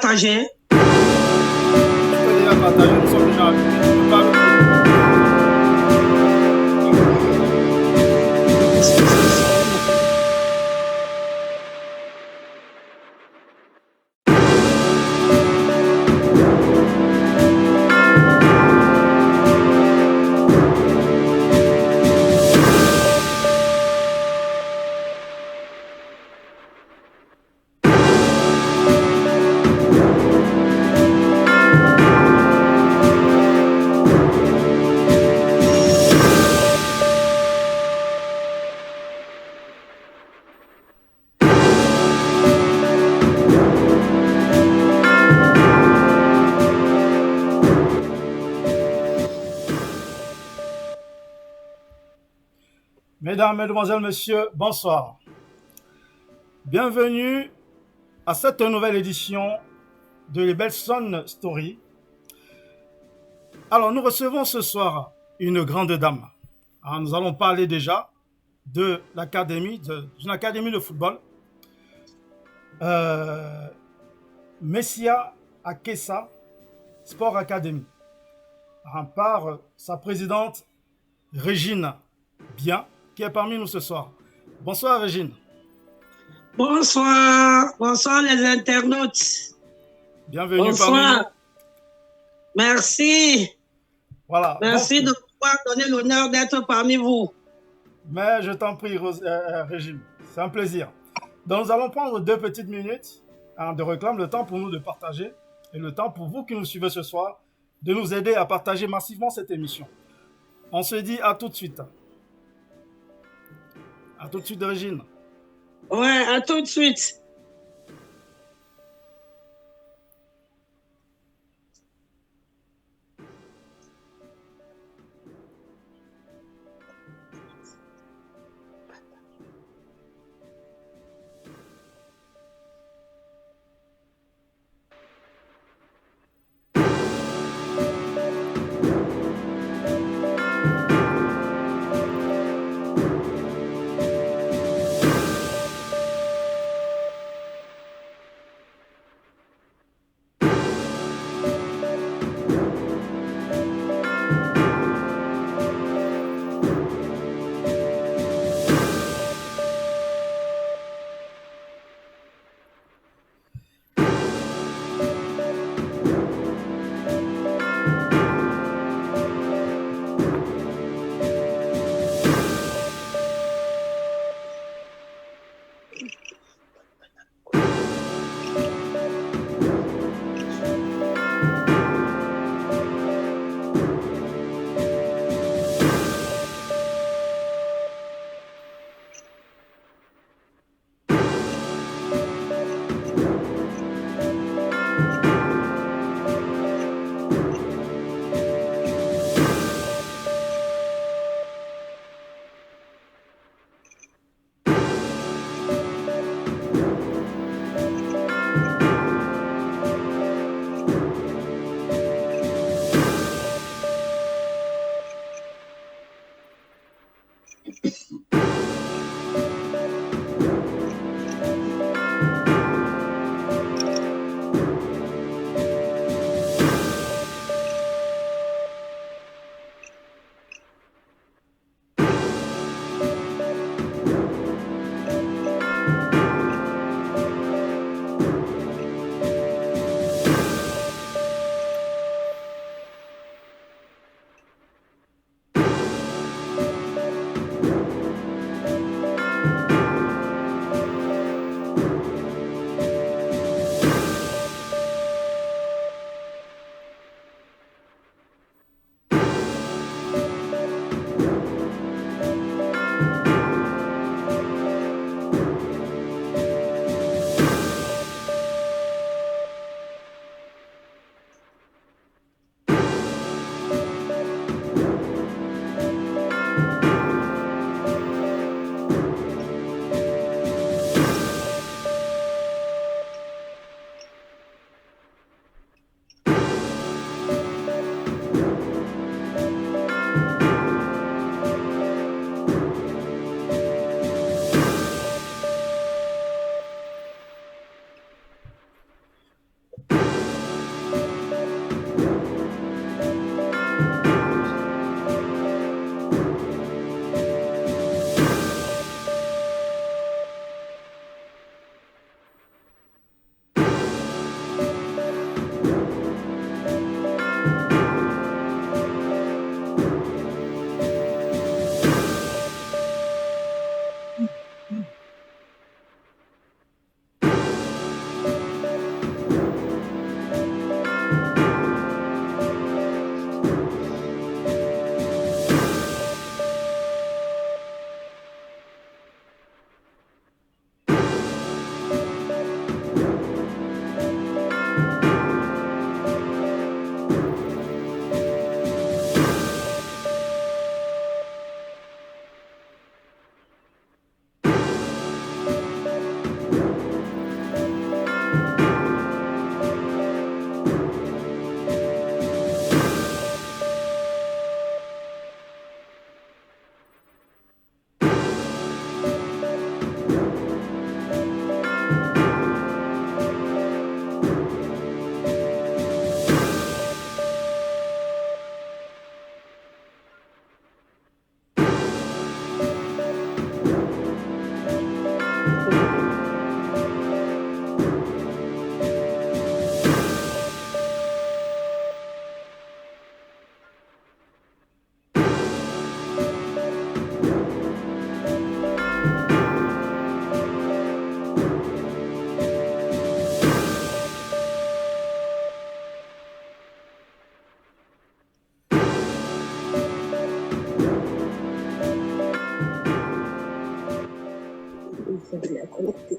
partager. Tu peux déjà partager, nous sommes déjà habitués. Je parle plus. Mesdames, Mesdemoiselles, Messieurs, bonsoir. Bienvenue à cette nouvelle édition de Lebelson Story. Alors, nous recevons ce soir une grande dame. Alors, nous allons parler déjà de l'académie, d'une académie de football. Messia Akessa Sport Academy. Par sa présidente Régine Bien, qui est parmi nous ce soir. Bonsoir Régine. Bonsoir, bonsoir les internautes. Bienvenue parmi nous. Merci. Voilà. Merci de pouvoir donner l'honneur d'être parmi vous. Mais je t'en prie, Régine, c'est un plaisir. Donc nous allons prendre 2 petites minutes de réclame, le temps pour nous de partager et le temps pour vous qui nous suivez ce soir de nous aider à partager massivement cette émission. On se dit à tout de suite. À tout de suite, Régine. Ouais, à tout de suite.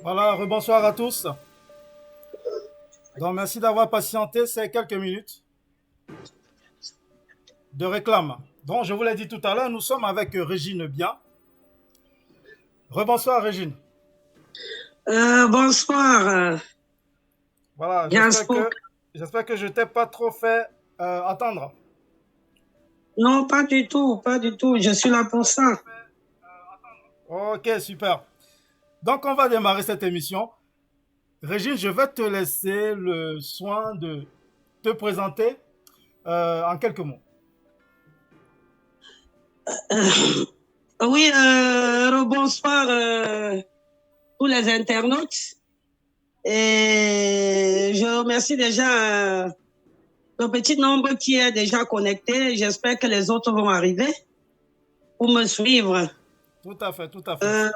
Voilà, rebonsoir à tous. Donc, merci d'avoir patienté ces quelques minutes de réclame. Donc, je vous l'ai dit tout à l'heure, nous sommes avec Régine Bien. Rebonsoir, Régine. Bonsoir. Voilà, j'espère que je t'ai pas trop fait attendre. Non, pas du tout, pas du tout. Je suis là pour ça. Ok, super. Donc, on va démarrer cette émission. Régine, je vais te laisser le soin de te présenter en quelques mots. Oui, bonsoir tous les internautes. Et je remercie déjà le petit nombre qui est déjà connecté. J'espère que les autres vont arriver pour me suivre. Tout à fait, tout à fait.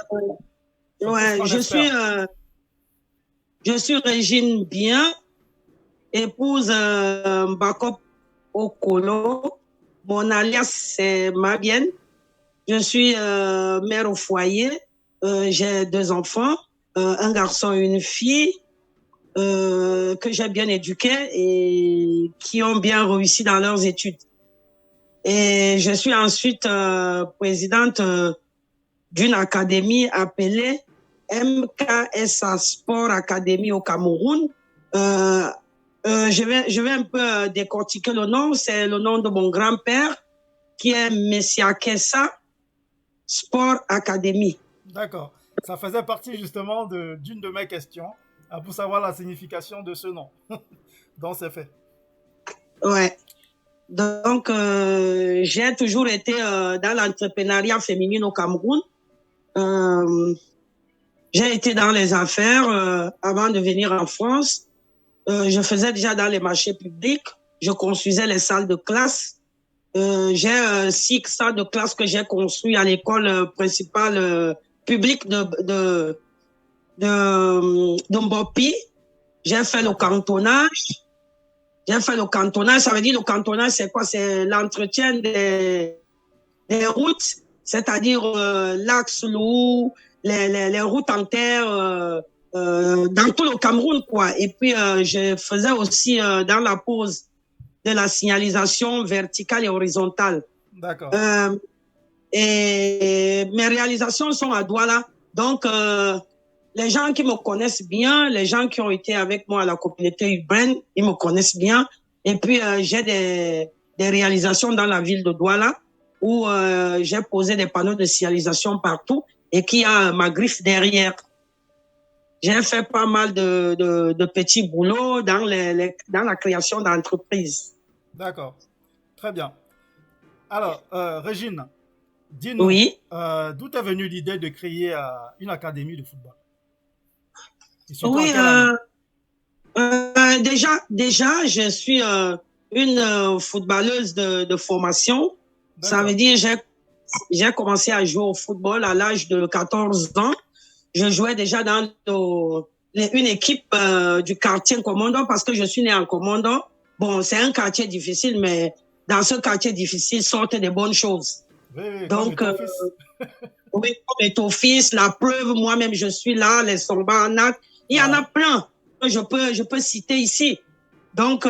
Ouais, je suis Régine Bien, épouse Bakop Okolo. Mon alias, c'est Mabienne. Je suis mère au foyer. J'ai 2 enfants, un garçon et une fille, que j'ai bien éduqués et qui ont bien réussi dans leurs études. Et je suis ensuite présidente d'une académie appelée MKSA Sport Academy au Cameroun. Je vais un peu décortiquer le nom. C'est le nom de mon grand-père qui est Messia Kessa Sport Academy. D'accord. Ça faisait partie justement d'une de mes questions pour savoir la signification de ce nom. Donc, c'est fait. Ouais. Donc, j'ai toujours été dans l'entrepreneuriat féminin au Cameroun. J'ai été dans les affaires avant de venir en France. Je faisais déjà dans les marchés publics. Je construisais les salles de classe. J'ai 6 salles de classe que j'ai construites à l'école principale publique de Mbopi. J'ai fait le cantonnage. Ça veut dire le cantonnage, c'est quoi? C'est l'entretien des routes, c'est-à-dire l'axe lourd, les routes en terre dans tout le Cameroun, quoi. Et puis, je faisais aussi dans la pose de la signalisation verticale et horizontale. D'accord. Et mes réalisations sont à Douala. Donc, les gens qui me connaissent bien, les gens qui ont été avec moi à la communauté urbaine, ils me connaissent bien. Et puis, j'ai des réalisations dans la ville de Douala où j'ai posé des panneaux de signalisation partout et qui a ma griffe derrière. J'ai fait pas mal de petits boulots dans la création d'entreprises. D'accord. Très bien. Alors, Régine, dis-nous, oui. D'où est venue l'idée de créer une académie de football? Et surtout oui, déjà, je suis une footballeuse de formation. Ça veut dire j'ai commencé à jouer au football à l'âge de 14 ans. Je jouais déjà dans une équipe du quartier Commandant parce que je suis née en Commandant. Bon, c'est un quartier difficile, mais dans ce quartier difficile sortent des bonnes choses. Oui, donc, oui, comme Étofis, La Preuve, moi-même, je suis là, les Somba, Nat. Il y en a plein que je peux citer ici. Donc,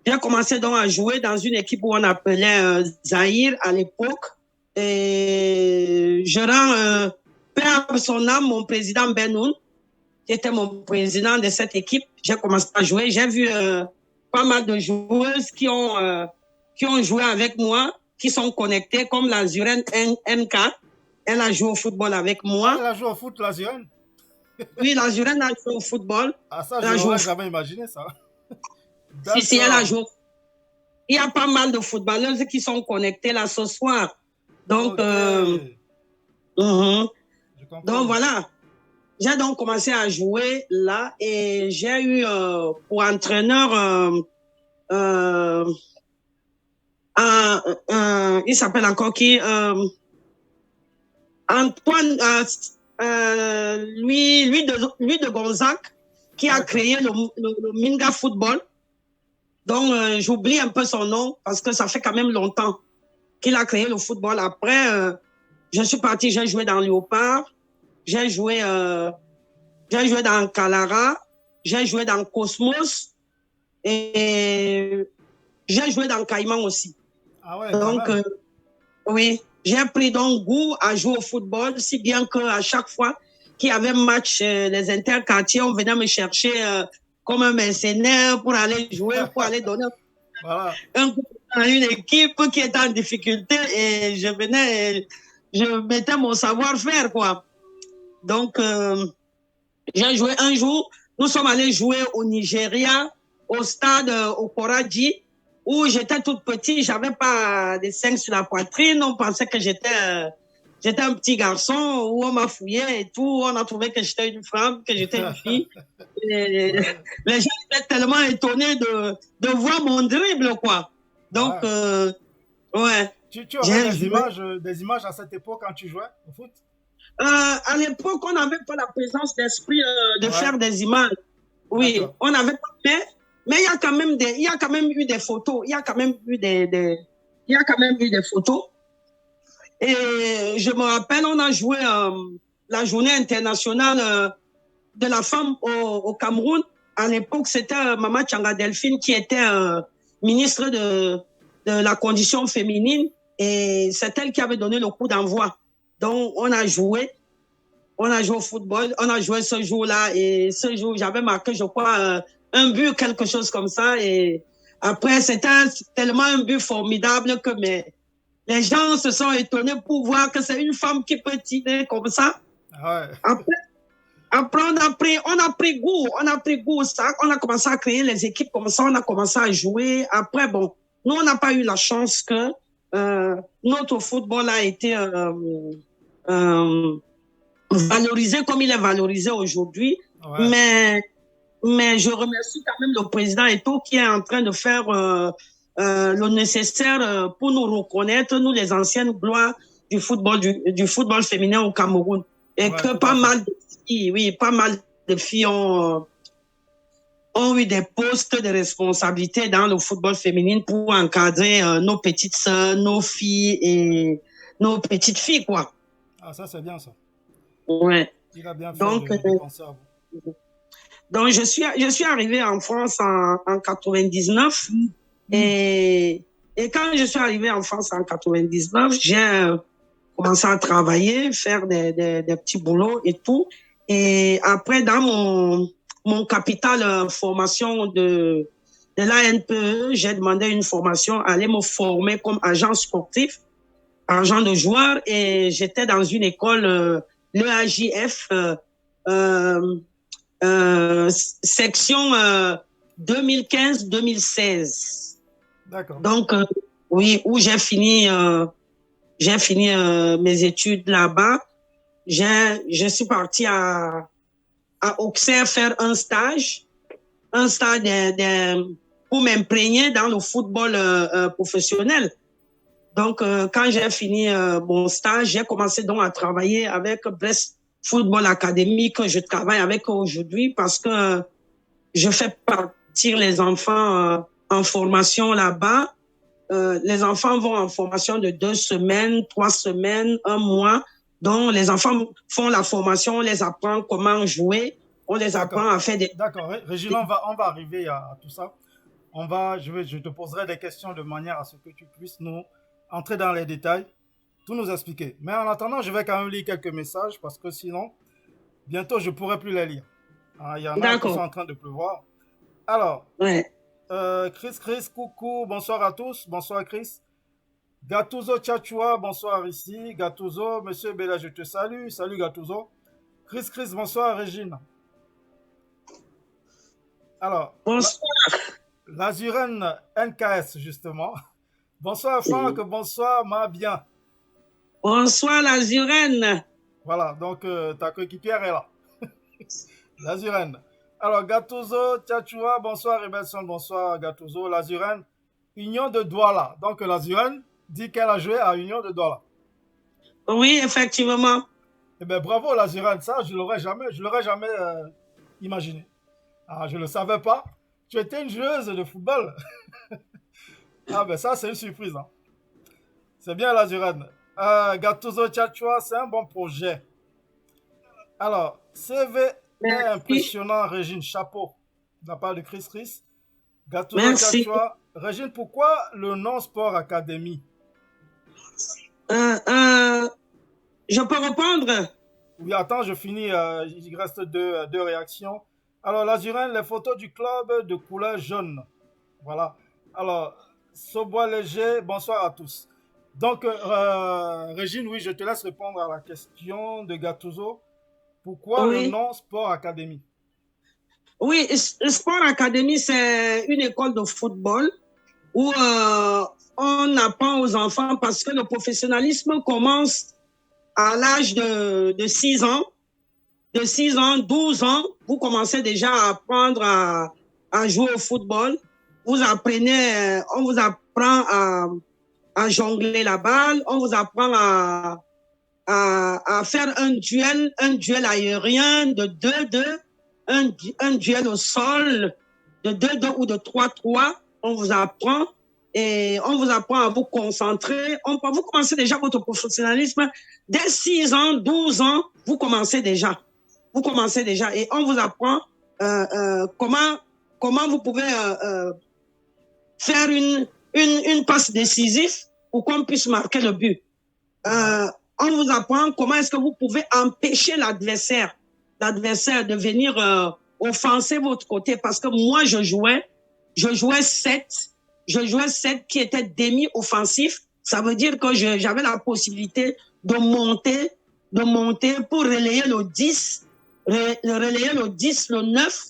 j'ai commencé donc à jouer dans une équipe où on appelait Zahir à l'époque. Et je rends paix à son âme, mon président Benoun, qui était mon président de cette équipe. J'ai commencé à jouer. J'ai vu pas mal de joueuses qui ont joué avec moi, qui sont connectées, comme la Zuren MK. Elle a joué au football avec moi. Elle a joué au foot, la Zuren? Oui, la Zuren a joué au football. Ah, ça, je n'aurais jamais imaginé ça. Si, elle a joué. Il y a pas mal de footballeuses qui sont connectées là ce soir. Donc, donc voilà. J'ai donc commencé à jouer là et j'ai eu pour entraîneur il s'appelle encore qui Antoine lui de Gonzague qui a créé le Minga Football. Donc j'oublie un peu son nom parce que ça fait quand même longtemps qu'il a créé le football. Après je suis partie, j'ai joué dans Léopard. J'ai joué, j'ai joué dans Calara, j'ai joué dans Cosmos et j'ai joué dans Caïman aussi. Ah ouais, quand Donc, même. oui, j'ai pris donc goût à jouer au football, si bien qu'à chaque fois qu'il y avait un match, les interquartiers, on venait me chercher comme un mercenaire pour aller jouer, pour aller donner Voilà. un coup à une équipe qui était en difficulté et je venais, je mettais mon savoir-faire, quoi. Donc, j'ai joué un jour, nous sommes allés jouer au Nigeria, au stade au Koraji, où j'étais toute petite, j'avais pas des seins sur la poitrine, on pensait que j'étais un petit garçon, où on m'a fouillé et tout, on a trouvé que j'étais une femme, que j'étais une fille. Et Ouais. les gens étaient tellement étonnés de voir mon dribble, quoi. Donc, Ouais. ouais, Tu aurais j'ai joué. des images à cette époque quand tu jouais au foot? À l'époque, on n'avait pas la présence d'esprit de Ouais, faire des images. Oui, d'accord. on n'avait pas fait, mais il y a quand même il y a quand même eu des photos. Il y a quand même eu il y a quand même eu des photos. Et je me rappelle, on a joué la journée internationale de la femme au Cameroun. À l'époque, c'était Mama Tchanga Delphine qui était ministre de la condition féminine et c'est elle qui avait donné le coup d'envoi. Donc, on a joué au football, on a joué ce jour-là et ce jour, j'avais marqué, je crois, un but, quelque chose comme ça. Et après, c'était tellement un but formidable que les gens se sont étonnés pour voir que c'est une femme qui peut tirer comme ça. Ouais. Après, après on a pris goût, ça, on a commencé à créer les équipes comme ça, on a commencé à jouer. Après, bon, nous, on n'a pas eu la chance que notre football a été euh, valorisé comme il est valorisé aujourd'hui. Ouais. Mais, mais je remercie quand même le président Eto'o qui est en train de faire le nécessaire pour nous reconnaître, nous les anciennes gloires du football féminin au Cameroun. Et Ouais, que tout à pas fait. mal de filles, oui, pas mal de filles ont eu des postes de responsabilité dans le football féminin pour encadrer nos petites sœurs, nos filles et nos petites filles, quoi. Ah, ça, c'est bien ça. Ouais. Il a bien fait Donc, de penser à vous. Donc, je suis arrivée en France en 99 et quand je suis arrivée en France en 99, j'ai commencé à travailler, faire des petits boulots et tout. Et après, dans mon capital formation de l'ANPE, j'ai demandé une formation, aller me former comme agent sportif, agent de joueur, et j'étais dans une école, l'EAJF, section 2015-2016. D'accord. Donc, oui, où j'ai fini mes études là-bas. Je suis partie à Auxerre faire un stage pour m'imprégner dans le football professionnel. Donc, quand j'ai fini mon stage, j'ai commencé donc à travailler avec Brest Football Academy que je travaille avec aujourd'hui parce que je fais partir les enfants en formation là-bas. Les enfants vont en formation de 2 semaines, 3 semaines, un mois. Donc, les enfants font la formation, on les apprend comment jouer, on les apprend D'accord. à faire D'accord. Régine, on va arriver à tout ça. Je te poserai des questions de manière à ce que tu puisses nous entrer dans les détails, tout nous expliquer. Mais en attendant, je vais quand même lire quelques messages parce que sinon, bientôt, je ne pourrai plus les lire. Ah, il y en a qui sont D'accord. en train de pleuvoir. Alors, Ouais. Chris, coucou, bonsoir à tous. Bonsoir Chris. Gattuso Tchatchoua, bonsoir ici. Gattuso, monsieur Bella, je te salue. Salut Gattuso. Chris, bonsoir Régine. Alors, Bonsoir. l'Azuren NKS, justement. Bonsoir Franck, bonsoir Mabien. Bonsoir, la Zurène. Voilà, donc ta coéquipière est là. L'Azuren. Alors, Gattuso Tchatchoua, bonsoir Rebelson, bonsoir Gattuso. L'Azuren, Union de Douala. Donc, l'Azuren dit qu'elle a joué à Union de Douala. Oui, effectivement. Eh bien, bravo l'Azuren, ça, je l'aurais jamais imaginé. Ah, je ne le savais pas. Tu étais une joueuse de football. Ah, ben ça, c'est une surprise. Hein. C'est bien l'Azuren. Gattuso Tchatchoua, c'est un bon projet. Alors, CV est Merci. impressionnant, Régine. Chapeau. De la part de Chris Chris. Gattuso Merci. Quechua. Régine, pourquoi le nom Sport Academy? Euh, euh, je peux répondre? Oui, attends, je finis. Il reste deux réactions. Alors, l'Azuren, les photos du club de couleur jaune. Voilà. Alors, Sobois Léger, bonsoir à tous. Donc, Régine, oui, je te laisse répondre à la question de Gattuso. Pourquoi le Oui. nom Sport Academy? Oui, Sport Academy, c'est une école de football où on apprend aux enfants parce que le professionnalisme commence à l'âge de 6 ans. De 6 ans, 12 ans, vous commencez déjà à apprendre à jouer au football. Vous apprenez, on vous apprend à jongler la balle, on vous apprend à faire un duel aérien de 2-2, un duel au sol de 2-2 ou de 3-3. On vous apprend et on vous apprend à vous concentrer. Vous commencez déjà votre professionnalisme. Dès 6 ans, 12 ans, vous commencez déjà. Vous commencez déjà et on vous apprend comment vous pouvez faire une passe décisive pour qu'on puisse marquer le but. On vous apprend comment est-ce que vous pouvez empêcher l'adversaire de venir offenser votre côté. Parce que moi, je jouais 7 qui étaient demi-offensifs. Ça veut dire que j'avais la possibilité de monter pour relayer le 10, le 9,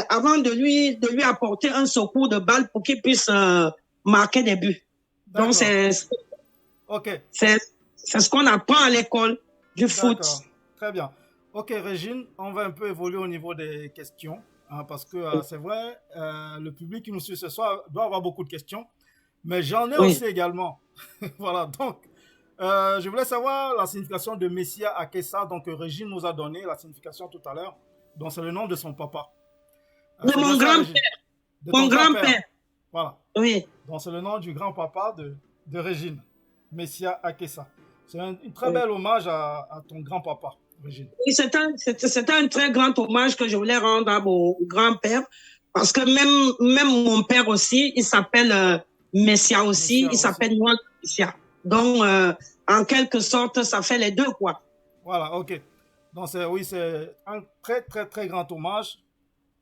avant de lui apporter un secours de balle pour qu'il puisse marquer des buts. Donc, D'accord. Ok. c'est ce qu'on apprend à l'école du foot. D'accord. Très bien. Ok, Régine, on va un peu évoluer au niveau des questions. Hein, parce que c'est vrai, le public qui nous suit ce soir doit avoir beaucoup de questions. Mais j'en ai Oui. aussi également. Voilà, donc, je voulais savoir la signification de Messia Akessa. Donc, Régine nous a donné la signification tout à l'heure. Donc, c'est le nom de son papa. De C'est bien mon ça, Régine? grand-père. De ton Mon grand-père. grand-père. Voilà. Oui. Donc, c'est le nom du grand-papa de Régine. Messia Akessa. C'est une très Oui. belle hommage à ton grand-papa, Régine. Oui, c'était un très grand hommage que je voulais rendre à mon grand-père. Parce que même mon père aussi, il s'appelle Messia aussi. Messia Il aussi. s'appelle Noël Messia. Donc, en quelque sorte, ça fait les deux, quoi. Voilà, ok. Donc, oui, c'est un très, très, très grand hommage.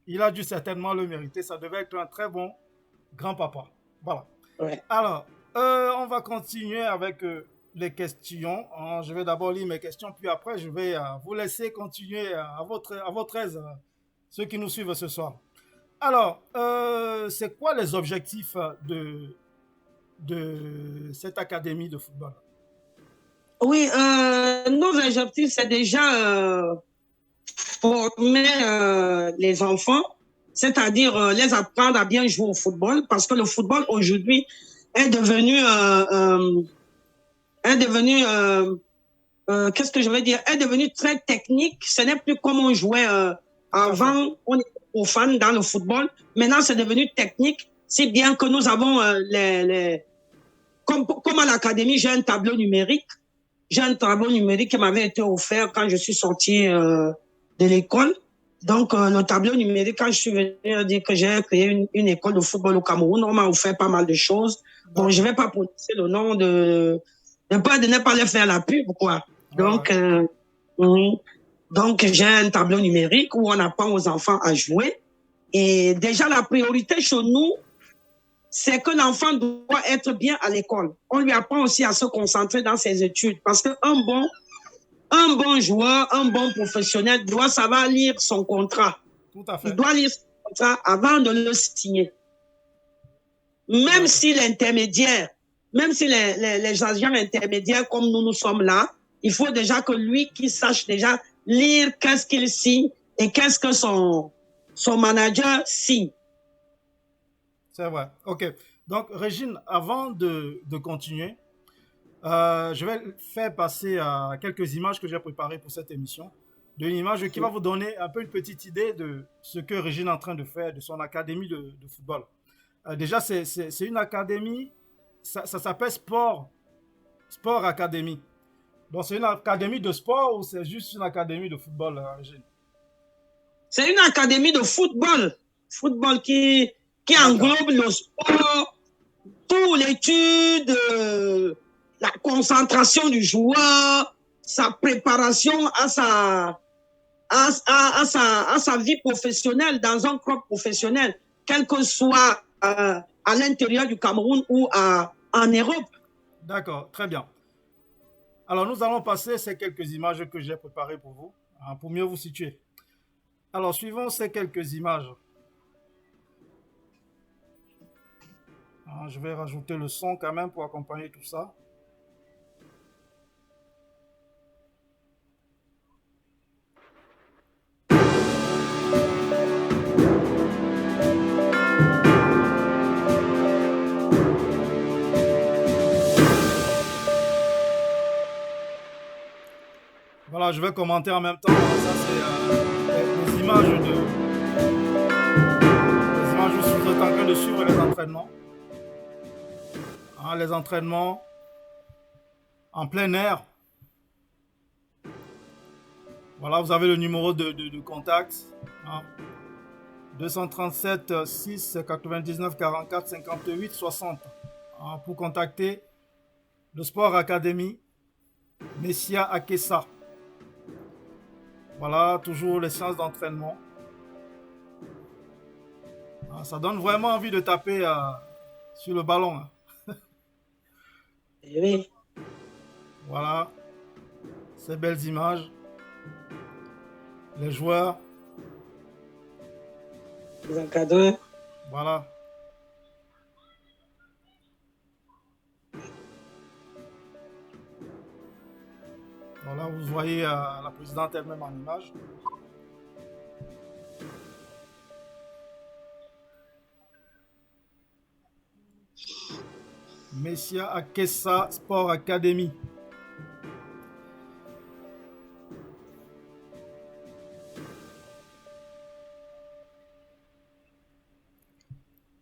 Il a dû certainement le mériter. Ça devait être un très bon grand-papa. Voilà. Ouais. Alors, on va continuer avec les questions. Je vais d'abord lire mes questions, puis après, je vais vous laisser continuer à votre aise, ceux qui nous suivent ce soir. Alors, c'est quoi les objectifs de cette académie de football? Oui, nos objectifs, c'est déjà former les enfants, c'est-à-dire les apprendre à bien jouer au football, parce que le football aujourd'hui est devenu, qu'est-ce que je veux dire, est devenu très technique. Ce n'est plus comme on jouait Tout à fait. avant, on était profane dans le football. Maintenant, c'est devenu technique, si bien que nous avons comme à l'académie, j'ai un tableau numérique. J'ai un tableau numérique qui m'avait été offert quand je suis sorti de l'école. Donc, le tableau numérique, quand je suis venu dire que j'ai créé une école de football au Cameroun, on m'a offert pas mal de choses. Bon, je ne vais pas prononcer le nom de ne pas leur faire la pub, quoi. Donc, donc j'ai un tableau numérique où on apprend aux enfants à jouer. Et déjà, la priorité chez nous, c'est que l'enfant doit être bien à l'école. On lui apprend aussi à se concentrer dans ses études parce qu'un bon joueur, un bon professionnel doit savoir lire son contrat. Tout à Il fait. doit lire son contrat avant de le signer. Même si l'intermédiaire, même si les agents intermédiaires comme nous sommes là, il faut déjà que lui qui sache déjà lire qu'est-ce qu'il signe et qu'est-ce que son manager signe. C'est vrai. Ok. Donc, Régine, avant de continuer, je vais faire passer quelques images que j'ai préparées pour cette émission. Une image qui va vous donner un peu une petite idée de ce que Régine est en train de faire, de son académie de football. Déjà, c'est une académie, ça s'appelle Sport Academy. Donc, c'est une académie de sport ou c'est juste une académie de football, Régine? C'est une académie de football. Football qui englobe le sport, toute l'étude, la concentration du joueur, sa préparation à sa vie professionnelle dans un club professionnel, quel que soit à l'intérieur du Cameroun ou en Europe. D'accord, très bien. Alors, nous allons passer ces quelques images que j'ai préparées pour vous, hein, pour mieux vous situer. Alors, suivons ces quelques images. Je vais rajouter le son quand même pour accompagner tout ça. Voilà, je vais commenter en même temps. Ça, c'est les images où je suis en train de suivre les entraînements. Les entraînements en plein air. Voilà, vous avez le numéro de contact. 237 6 99 44 58 60. Pour contacter le Sport Academy Messia Akessa. Voilà, toujours les séances d'entraînement. Ça donne vraiment envie de taper sur le ballon. Oui. Voilà, ces belles images. Les joueurs. Les encadreurs. Voilà. Voilà, vous voyez la présidente elle-même en image. Messia Akessa Sport Academy.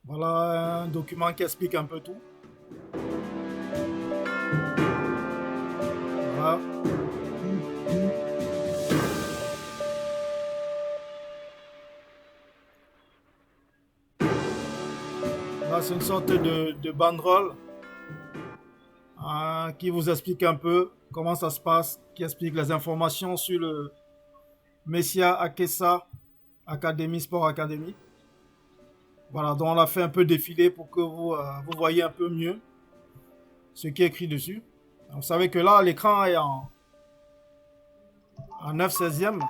Voilà un document qui explique un peu tout. Voilà. Là, c'est une sorte de banderole qui vous explique un peu comment ça se passe, qui explique les informations sur le Messia Akessa Academy, Sport Academy. Voilà, donc on a fait un peu défiler pour que vous voyez un peu mieux ce qui est écrit dessus. Vous savez que là, l'écran est en 9/16e.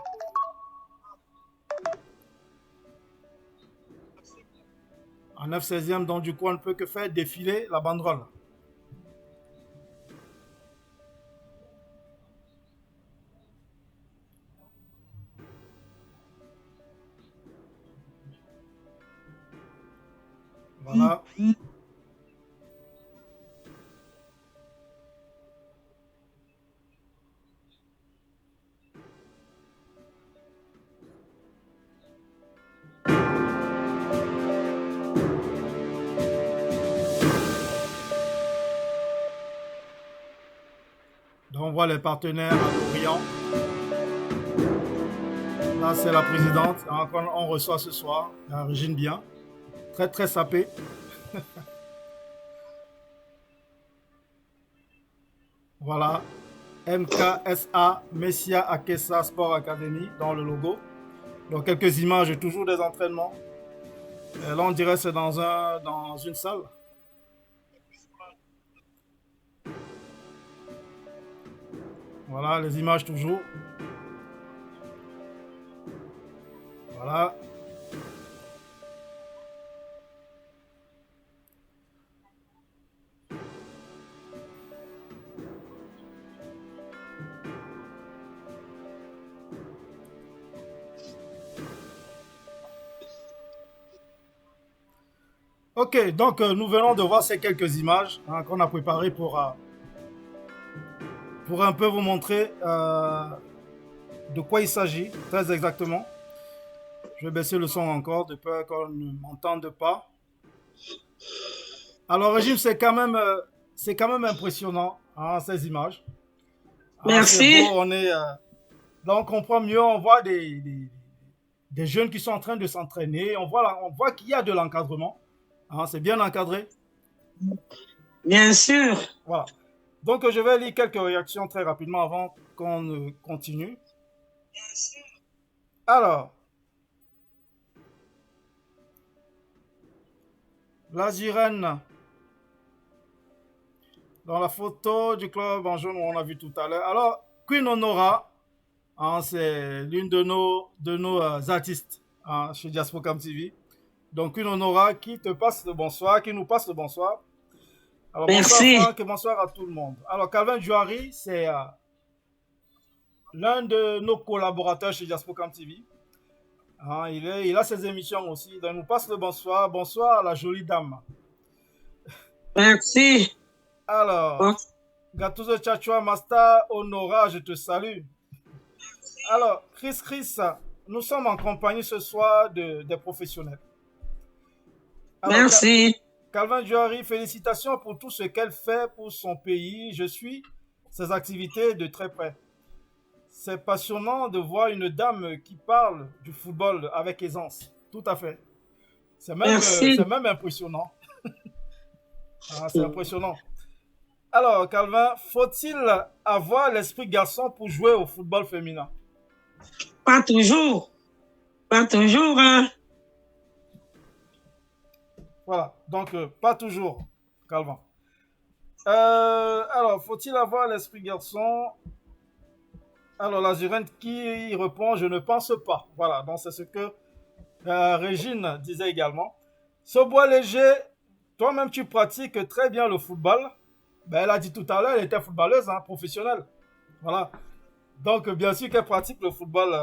En 9/16e, donc du coup, on ne peut que faire défiler la banderole. Voilà. Donc on voit les partenaires à Lorient. Là, c'est la présidente qu'on reçoit ce soir, Régine Bien. Très, très sapée. Voilà. MKSA, Messia Akessa Sport Academy, dans le logo. Donc, quelques images, toujours des entraînements. Et là, on dirait que c'est dans une salle. Voilà, les images toujours. Voilà. Ok, donc nous venons de voir ces quelques images qu'on a préparées pour un peu vous montrer de quoi il s'agit, très exactement. Je vais baisser le son encore, de peur qu'on ne m'entende pas. Alors, Régime, c'est quand même impressionnant, ces images. C'est Merci. beau, là, on comprend mieux, on voit des jeunes qui sont en train de s'entraîner, on voit qu'il y a de l'encadrement. C'est bien encadré. Bien sûr. Voilà. Donc, je vais lire quelques réactions très rapidement avant qu'on continue. Alors, la Sirène, dans la photo du club en jaune, on a vu tout à l'heure. Alors, Queen Honora, c'est l'une de nos artistes chez Diaspocam TV. Donc, Queen Honora qui te passe le bonsoir, qui nous passe le bonsoir. Alors, Merci. bonsoir Franck et bonsoir à tout le monde. Alors, Calvin Jouari, c'est l'un de nos collaborateurs chez Diaspocam TV. Il a ses émissions aussi. Donc, il nous passe le bonsoir. Bonsoir à la jolie dame. Merci. Alors, Bon. Gattuso Chachua Master Honora, je te salue. Alors, Chris, nous sommes en compagnie ce soir des professionnels. Alors, Merci. Calvin Jouari, félicitations pour tout ce qu'elle fait pour son pays. Je suis ses activités de très près. C'est passionnant de voir une dame qui parle du football avec aisance. Tout à fait. C'est même impressionnant. C'est impressionnant. Alors, Calvin, faut-il avoir l'esprit garçon pour jouer au football féminin? Pas toujours. Pas toujours, hein. Voilà, donc pas toujours, Calvin. Alors, faut-il avoir l'esprit garçon? Alors, la Sirène qui répond, je ne pense pas. Voilà, donc c'est ce que Régine disait également. Ce bois léger, toi-même tu pratiques très bien le football. Ben, elle a dit tout à l'heure, elle était footballeuse, professionnelle. Voilà. Donc, bien sûr qu'elle pratique le football,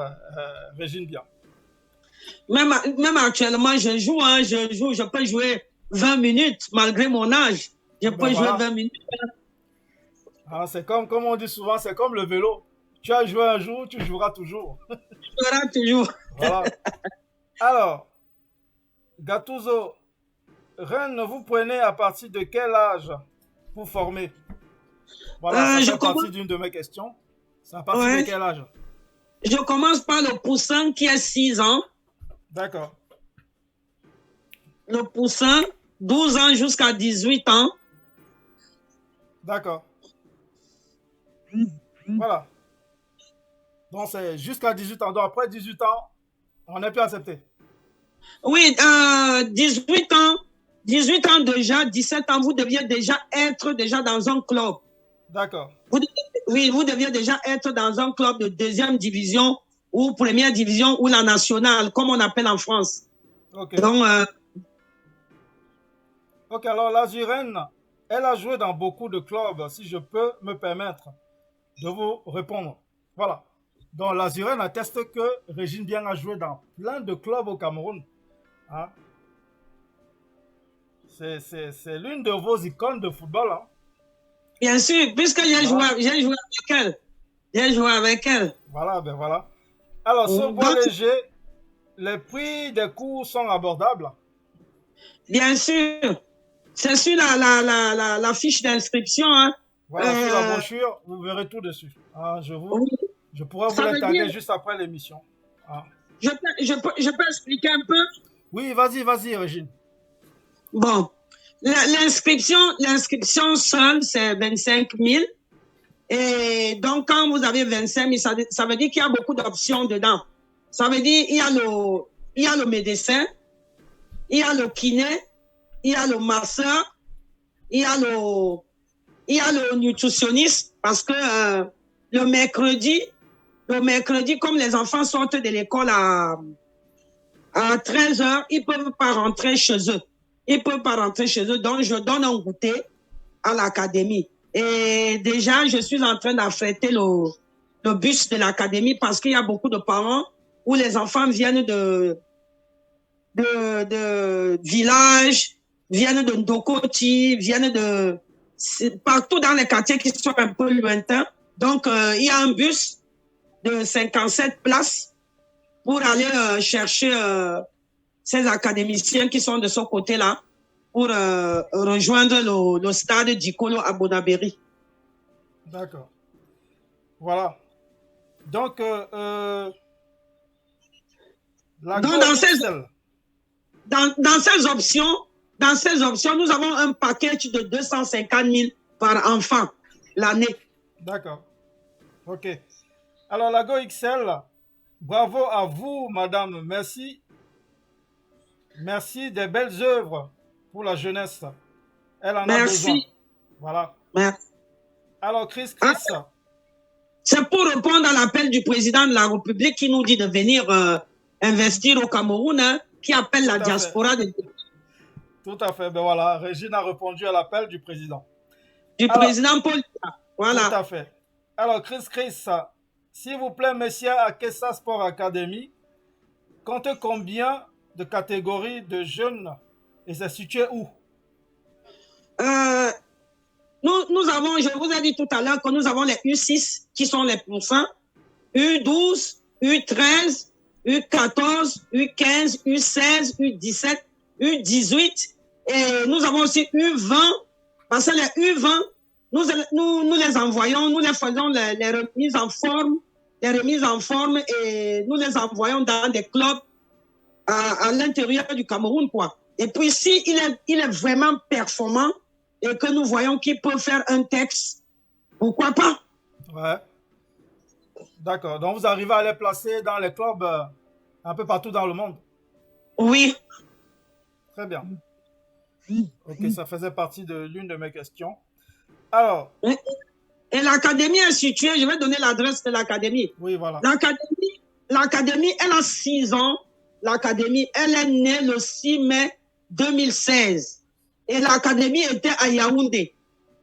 Régine bien. Même actuellement, je peux jouer 20 minutes malgré mon âge. Je peux jouer 20 minutes. C'est comme on dit souvent, c'est comme le vélo. Tu as joué un jour, tu joueras toujours. Tu joueras toujours. Voilà. Alors, Gattuso, Rennes, vous prenez à partir de quel âge pour former? Voilà, ça fait partie d'une de mes questions. C'est à partir de quel âge? Je commence par le poussin qui a 6 ans. D'accord. Le poussin, 12 ans jusqu'à 18 ans. D'accord. Voilà. Donc, c'est jusqu'à 18 ans. Donc, après 18 ans, on n'est plus accepté. Oui, 18 ans déjà, 17 ans, vous deviez déjà être dans un club. D'accord. Vous deviez déjà être dans un club de deuxième division ou première division ou la nationale, comme on appelle en France. Ok. Donc, ok, alors la Sirène, elle a joué dans beaucoup de clubs, si je peux me permettre de vous répondre. Voilà. Donc, la Sirène atteste que Régine Bien a joué dans plein de clubs au Cameroun. C'est l'une de vos icônes de football. Bien sûr, puisque j'ai joué avec elle. Voilà, ben voilà. Alors, ce bois léger, les prix des cours sont abordables? Bien sûr. C'est sur la fiche d'inscription. Voilà, sur la brochure, vous verrez tout dessus. Je pourrais vous les taguer juste après l'émission. Je peux expliquer un peu? Oui, vas-y, Régine. Bon, l'inscription seule, c'est 25 000. Et donc, quand vous avez 25 000, ça veut dire qu'il y a beaucoup d'options dedans. Ça veut dire qu'il y a le médecin, il y a le kiné, il y a le masseur, il y a le nutritionniste, parce que le mercredi, comme les enfants sortent de l'école à 13 h, ils ne peuvent pas rentrer chez eux. Donc, je donne un goûter à l'académie. Et déjà, je suis en train d'affréter le bus de l'académie parce qu'il y a beaucoup de parents où les enfants viennent de villages, viennent de Ndokoti, viennent de partout dans les quartiers qui sont un peu lointains. Donc, il y a un bus de 57 places pour aller chercher ces académiciens qui sont de ce côté-là pour rejoindre le stade d'Ikolo à Bonabéry. D'accord. Voilà. Donc, la Donc, Go XL. dans ces options, nous avons un package de 250 000 par enfant l'année. D'accord. OK. Alors, la Go XL, bravo à vous, madame. Merci. Merci des belles œuvres pour la jeunesse. Elle en a besoin. Merci. Voilà. Merci. Alors, Chris, Ah, c'est pour répondre à l'appel du président de la République qui nous dit de venir investir au Cameroun, hein, qui appelle la diaspora Tout à fait. Ben voilà, Régine a répondu à l'appel du président. du Alors, président Paul. tout Voilà. à fait. Alors, Chris, s'il vous plaît, messieurs, à Kessa Sport Academy, comptez combien de catégories de jeunes et c'est situé où? Nous avons, je vous ai dit tout à l'heure que nous avons les U6 qui sont les poussins, U12, U13, U14, U15, U16, U17, U18 et nous avons aussi U20 parce que les U20, nous les envoyons, nous les faisons les remises en forme et nous les envoyons dans des clubs à l'intérieur du Cameroun, quoi. Et puis, si il est vraiment performant et que nous voyons qu'il peut faire un texte, pourquoi pas? Ouais. D'accord. Donc, vous arrivez à les placer dans les clubs un peu partout dans le monde. Oui. Très bien. Ok, ça faisait partie de l'une de mes questions. Alors. Et l'académie est située, je vais donner l'adresse de l'académie. Oui, voilà. L'académie, elle a 6 ans. L'académie, elle est née le 6 mai 2016. Et l'académie était à Yaoundé.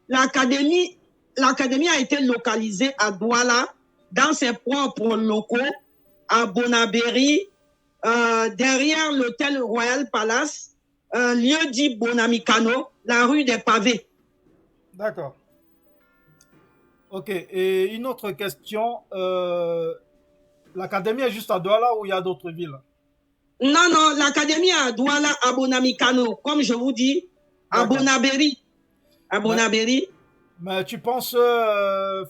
L'académie a été localisée à Douala, dans ses propres locaux, à Bonabéry, derrière l'hôtel Royal Palace, lieu dit Bonamicano, la rue des Pavés. D'accord. Ok, et une autre question. L'académie est juste à Douala ou il y a d'autres villes? Non, l'académie est à Douala, à Bonamicano, comme je vous dis, à Bonabéry. À Bonabéry. Mais tu penses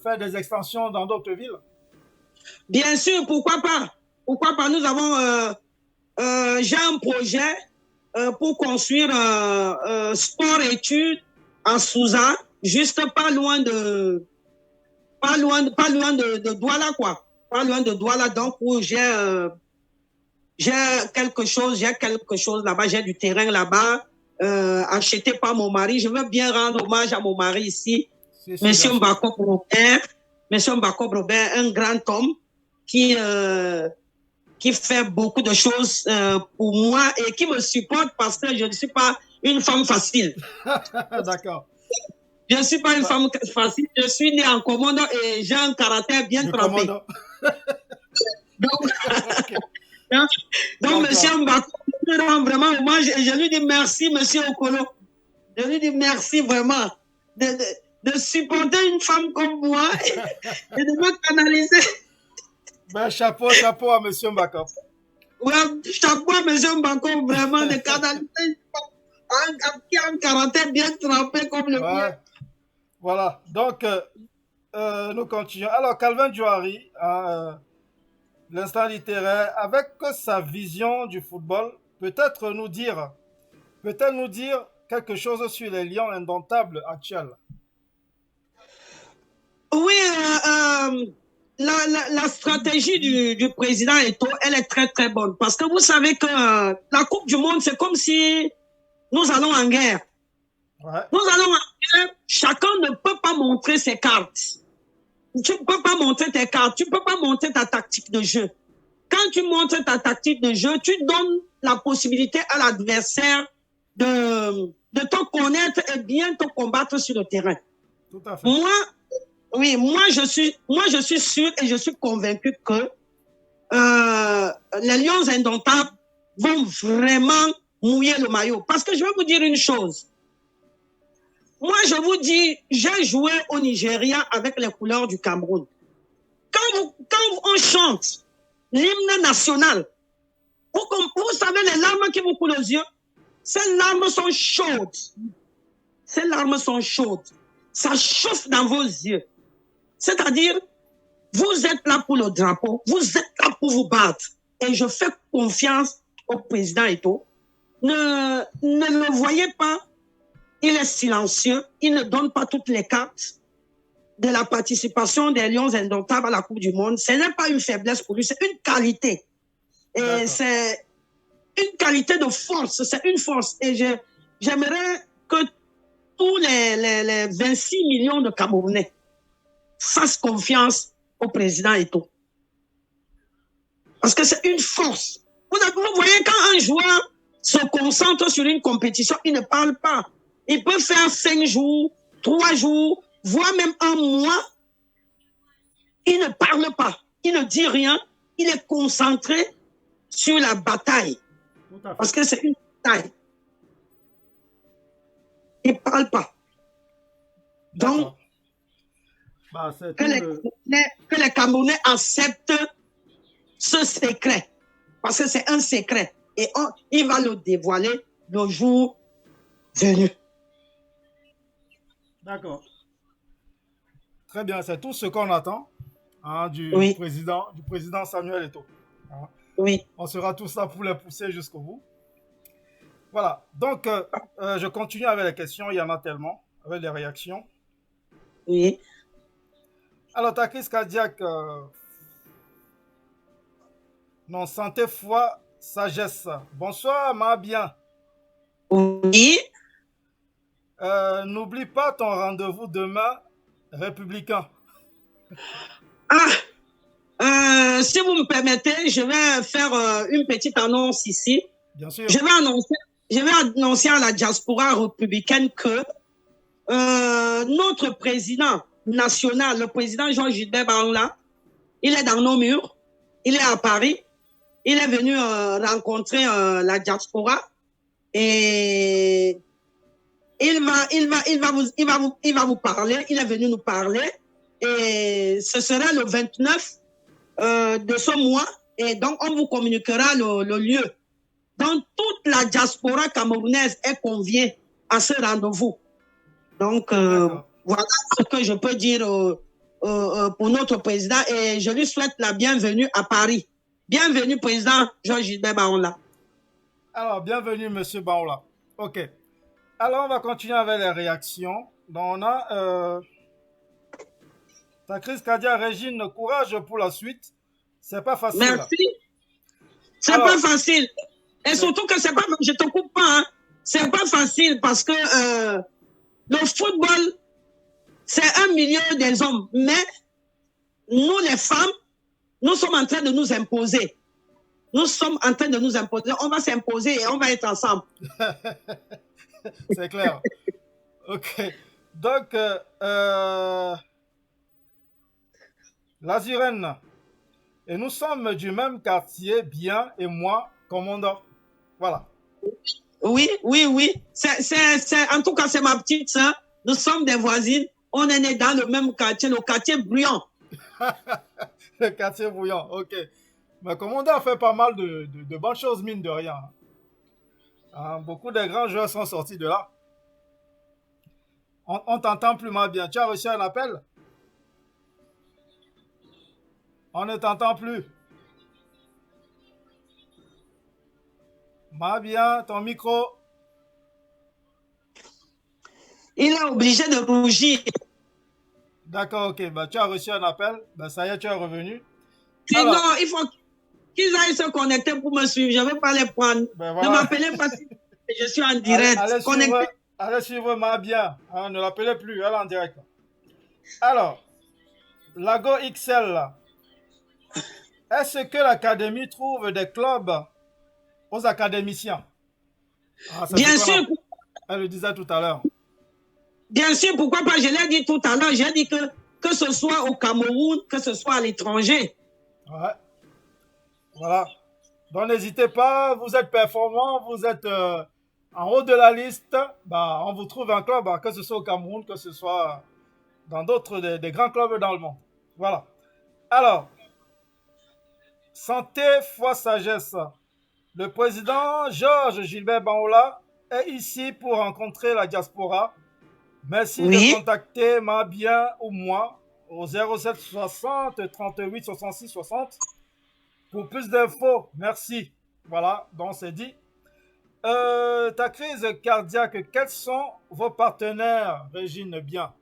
faire des extensions dans d'autres villes? Bien sûr, pourquoi pas? Pourquoi pas? Nous avons, j'ai un projet pour construire sport-études à Souza, juste pas loin de Douala, quoi. Pas loin de Douala, donc où j'ai quelque chose là-bas, j'ai du terrain là-bas, acheté par mon mari. Je veux bien rendre hommage à mon mari ici, Monsieur Mbako Robert, un grand homme qui fait beaucoup de choses pour moi et qui me supporte parce que je ne suis pas une femme facile. D'accord. Je ne suis pas une femme facile. Je suis née en commando et j'ai un caractère bien trempé. Donc monsieur Mbako, je lui rends vraiment hommage et je lui dis merci, monsieur Okolo. Je lui dis merci vraiment de supporter une femme comme moi et de me canaliser. Ben, chapeau à monsieur Mbako. Ouais, chapeau à monsieur Mbako, vraiment, de canaliser qui a un caractère bien trempé comme le mien. Voilà, donc nous continuons. Alors, Calvin Jouari, l'instant littéraire, avec sa vision du football, peut-être nous dire quelque chose sur les Lions indomptables actuels. Oui, la stratégie du président Eto'o, elle est très très bonne. Parce que vous savez que la Coupe du Monde, c'est comme si nous allons en guerre. Ouais. Nous allons en guerre, chacun ne peut pas montrer ses cartes. Tu ne peux pas montrer tes cartes, tu ne peux pas montrer ta tactique de jeu. Quand tu montres ta tactique de jeu, tu donnes la possibilité à l'adversaire de te connaître et bien te combattre sur le terrain. Tout à fait. Moi, je suis sûr et je suis convaincu que les Lions indomptables vont vraiment mouiller le maillot. Parce que je vais vous dire une chose. Moi, je vous dis, j'ai joué au Nigeria avec les couleurs du Cameroun. Quand on chante l'hymne national, vous savez les larmes qui vous coulent aux yeux, ces larmes sont chaudes. Ces larmes sont chaudes. Ça chauffe dans vos yeux. C'est-à-dire, Vous êtes là pour le drapeau, vous êtes là pour vous battre. Et je fais confiance au président Eto'o. Ne le voyez pas, il est silencieux, il ne donne pas toutes les cartes de la participation des Lions indomptables à la Coupe du Monde. Ce n'est pas une faiblesse pour lui, c'est une qualité. Et c'est une qualité de force, c'est une force. Et j'aimerais que tous les 26 millions de Camerounais fassent confiance au président Eto'o. Parce que c'est une force. Vous voyez, quand un joueur se concentre sur une compétition, il ne parle pas. Il peut faire 5 jours, 3 jours, voire même un mois. Il ne parle pas. Il ne dit rien. Il est concentré sur la bataille. Parce que c'est une bataille. Il ne parle pas. Donc, que les Camerounais acceptent ce secret. Parce que c'est un secret. Et il va le dévoiler le jour venu. D'accord. Très bien, c'est tout ce qu'on attend du président Samuel Eto'o. Hein. Oui. On sera tous là pour les pousser jusqu'au bout. Voilà, donc je continue avec les questions, il y en a tellement, avec les réactions. Oui. Alors, ta crise cardiaque, non, santé, foi, sagesse. Bonsoir, ma bien. Oui. N'oublie pas ton rendez-vous demain, républicain. Si vous me permettez, je vais faire une petite annonce ici. Bien sûr. Je vais annoncer à la diaspora républicaine que notre président national, le président Jean-Gilbert Baoula, il est dans nos murs, il est à Paris, il est venu rencontrer la diaspora et il va vous parler, il est venu nous parler et ce sera le 29 de ce mois et donc on vous communiquera le lieu. Donc toute la diaspora camerounaise est conviée à ce rendez-vous. Donc voilà ce que je peux dire pour notre président et je lui souhaite la bienvenue à Paris. Bienvenue président Jean-Gilbert Baoula. Alors bienvenue monsieur Baoula. Ok. Alors on va continuer avec les réactions. Donc on a ta crise cardiaque, Régine, courage pour la suite. C'est pas facile. Merci. C'est pas facile. Et surtout que c'est pas, je te coupe pas, hein. C'est pas facile parce que le football, c'est un milieu des hommes. Mais nous, les femmes, nous sommes en train de nous imposer. Nous sommes en train de nous imposer. On va s'imposer et on va être ensemble. C'est clair. Ok. Donc, Lazurène, et nous sommes du même quartier, bien, et moi, commandant. Voilà. Oui. En tout cas, c'est ma petite sœur. Nous sommes des voisines. On est nés dans le même quartier, le quartier bruyant. Le quartier bruyant, ok. Mais commandant a fait pas mal de bonnes choses, mine de rien. Beaucoup de grands joueurs sont sortis de là. On t'entend plus mal bien. Tu as reçu un appel? On ne t'entend plus. Bien, ton micro. Il est obligé de rougir. D'accord, ok. Bah, tu as reçu un appel. Bah, ça y est, tu es revenu. Alors, non, il faut qu'ils aillent se connecter pour me suivre. Je ne vais pas les prendre. Ben voilà. Ne m'appelez pas si je suis en direct. Allez suivre Bien. Ne l'appelez plus, elle est en direct. Alors, Lago XL, est-ce que l'académie trouve des clubs aux académiciens? Bien sûr. Elle le disait tout à l'heure. Bien sûr, pourquoi pas? Je l'ai dit tout à l'heure. J'ai dit que ce soit au Cameroun, que ce soit à l'étranger. Ouais. Voilà. Donc n'hésitez pas, vous êtes performant, vous êtes en haut de la liste, bah, on vous trouve un club, que ce soit au Cameroun, que ce soit dans d'autres, des grands clubs dans le monde. Voilà. Alors, santé, foi, sagesse. Le président Georges Gilbert Baoula est ici pour rencontrer la diaspora. Merci de contacter Bien ou moi au 07 60 38 66 60 pour plus d'infos. Merci. Voilà, donc c'est dit. Ta crise cardiaque, quels sont vos partenaires, Régine Bien?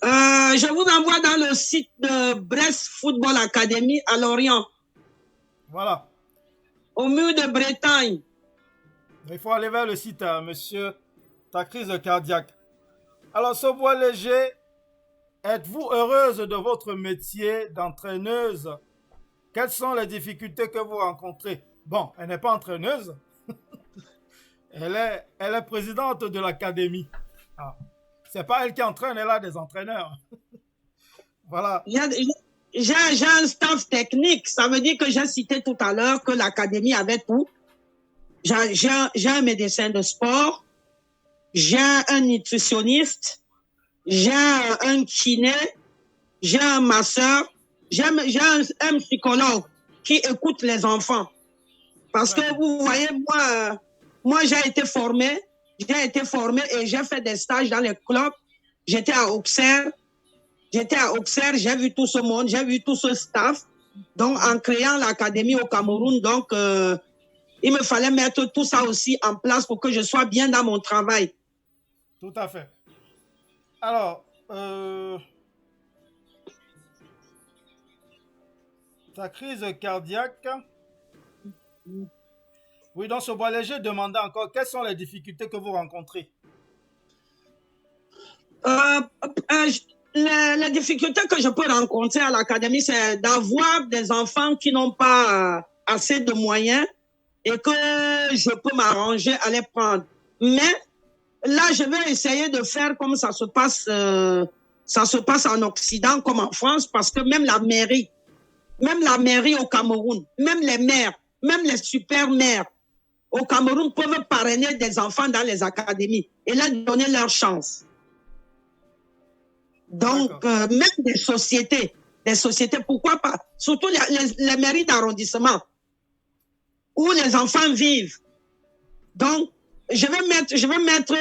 Je vous envoie dans le site de Brest Football Academy à Lorient. Voilà. Au mur de Bretagne. Il faut aller vers le site, monsieur. Ta crise cardiaque. Alors, Sobois Léger, êtes-vous heureuse de votre métier d'entraîneuse? Quelles sont les difficultés que vous rencontrez? Bon, elle n'est pas entraîneuse. Elle est présidente de l'académie. Ah. C'est pas elle qui entraîne, elle a des entraîneurs. Voilà. J'ai un staff technique. Ça veut dire que j'ai cité tout à l'heure que l'académie avait tout. J'ai un médecin de sport, j'ai un nutritionniste, j'ai un kiné, j'ai un masseur, j'ai un psychologue qui écoute les enfants. Parce que vous voyez, moi j'ai été formé et j'ai fait des stages dans les clubs. J'étais à Auxerre, j'ai vu tout ce monde, j'ai vu tout ce staff. Donc, en créant l'académie au Cameroun, donc, il me fallait mettre tout ça aussi en place pour que je sois bien dans mon travail. Tout à fait. Alors, ta crise cardiaque. Oui, donc Sobois Léger demandait encore quelles sont les difficultés que vous rencontrez. Les difficultés que je peux rencontrer à l'académie, c'est d'avoir des enfants qui n'ont pas assez de moyens et que je peux m'arranger à les prendre. Mais là, je vais essayer de faire comme ça se passe en Occident comme en France, parce que même la mairie au Cameroun, même les maires, même les super maires au Cameroun peuvent parrainer des enfants dans les académies et leur donner leur chance. Donc, même des sociétés, pourquoi pas? Surtout les mairies d'arrondissement où les enfants vivent. Donc, je vais mettre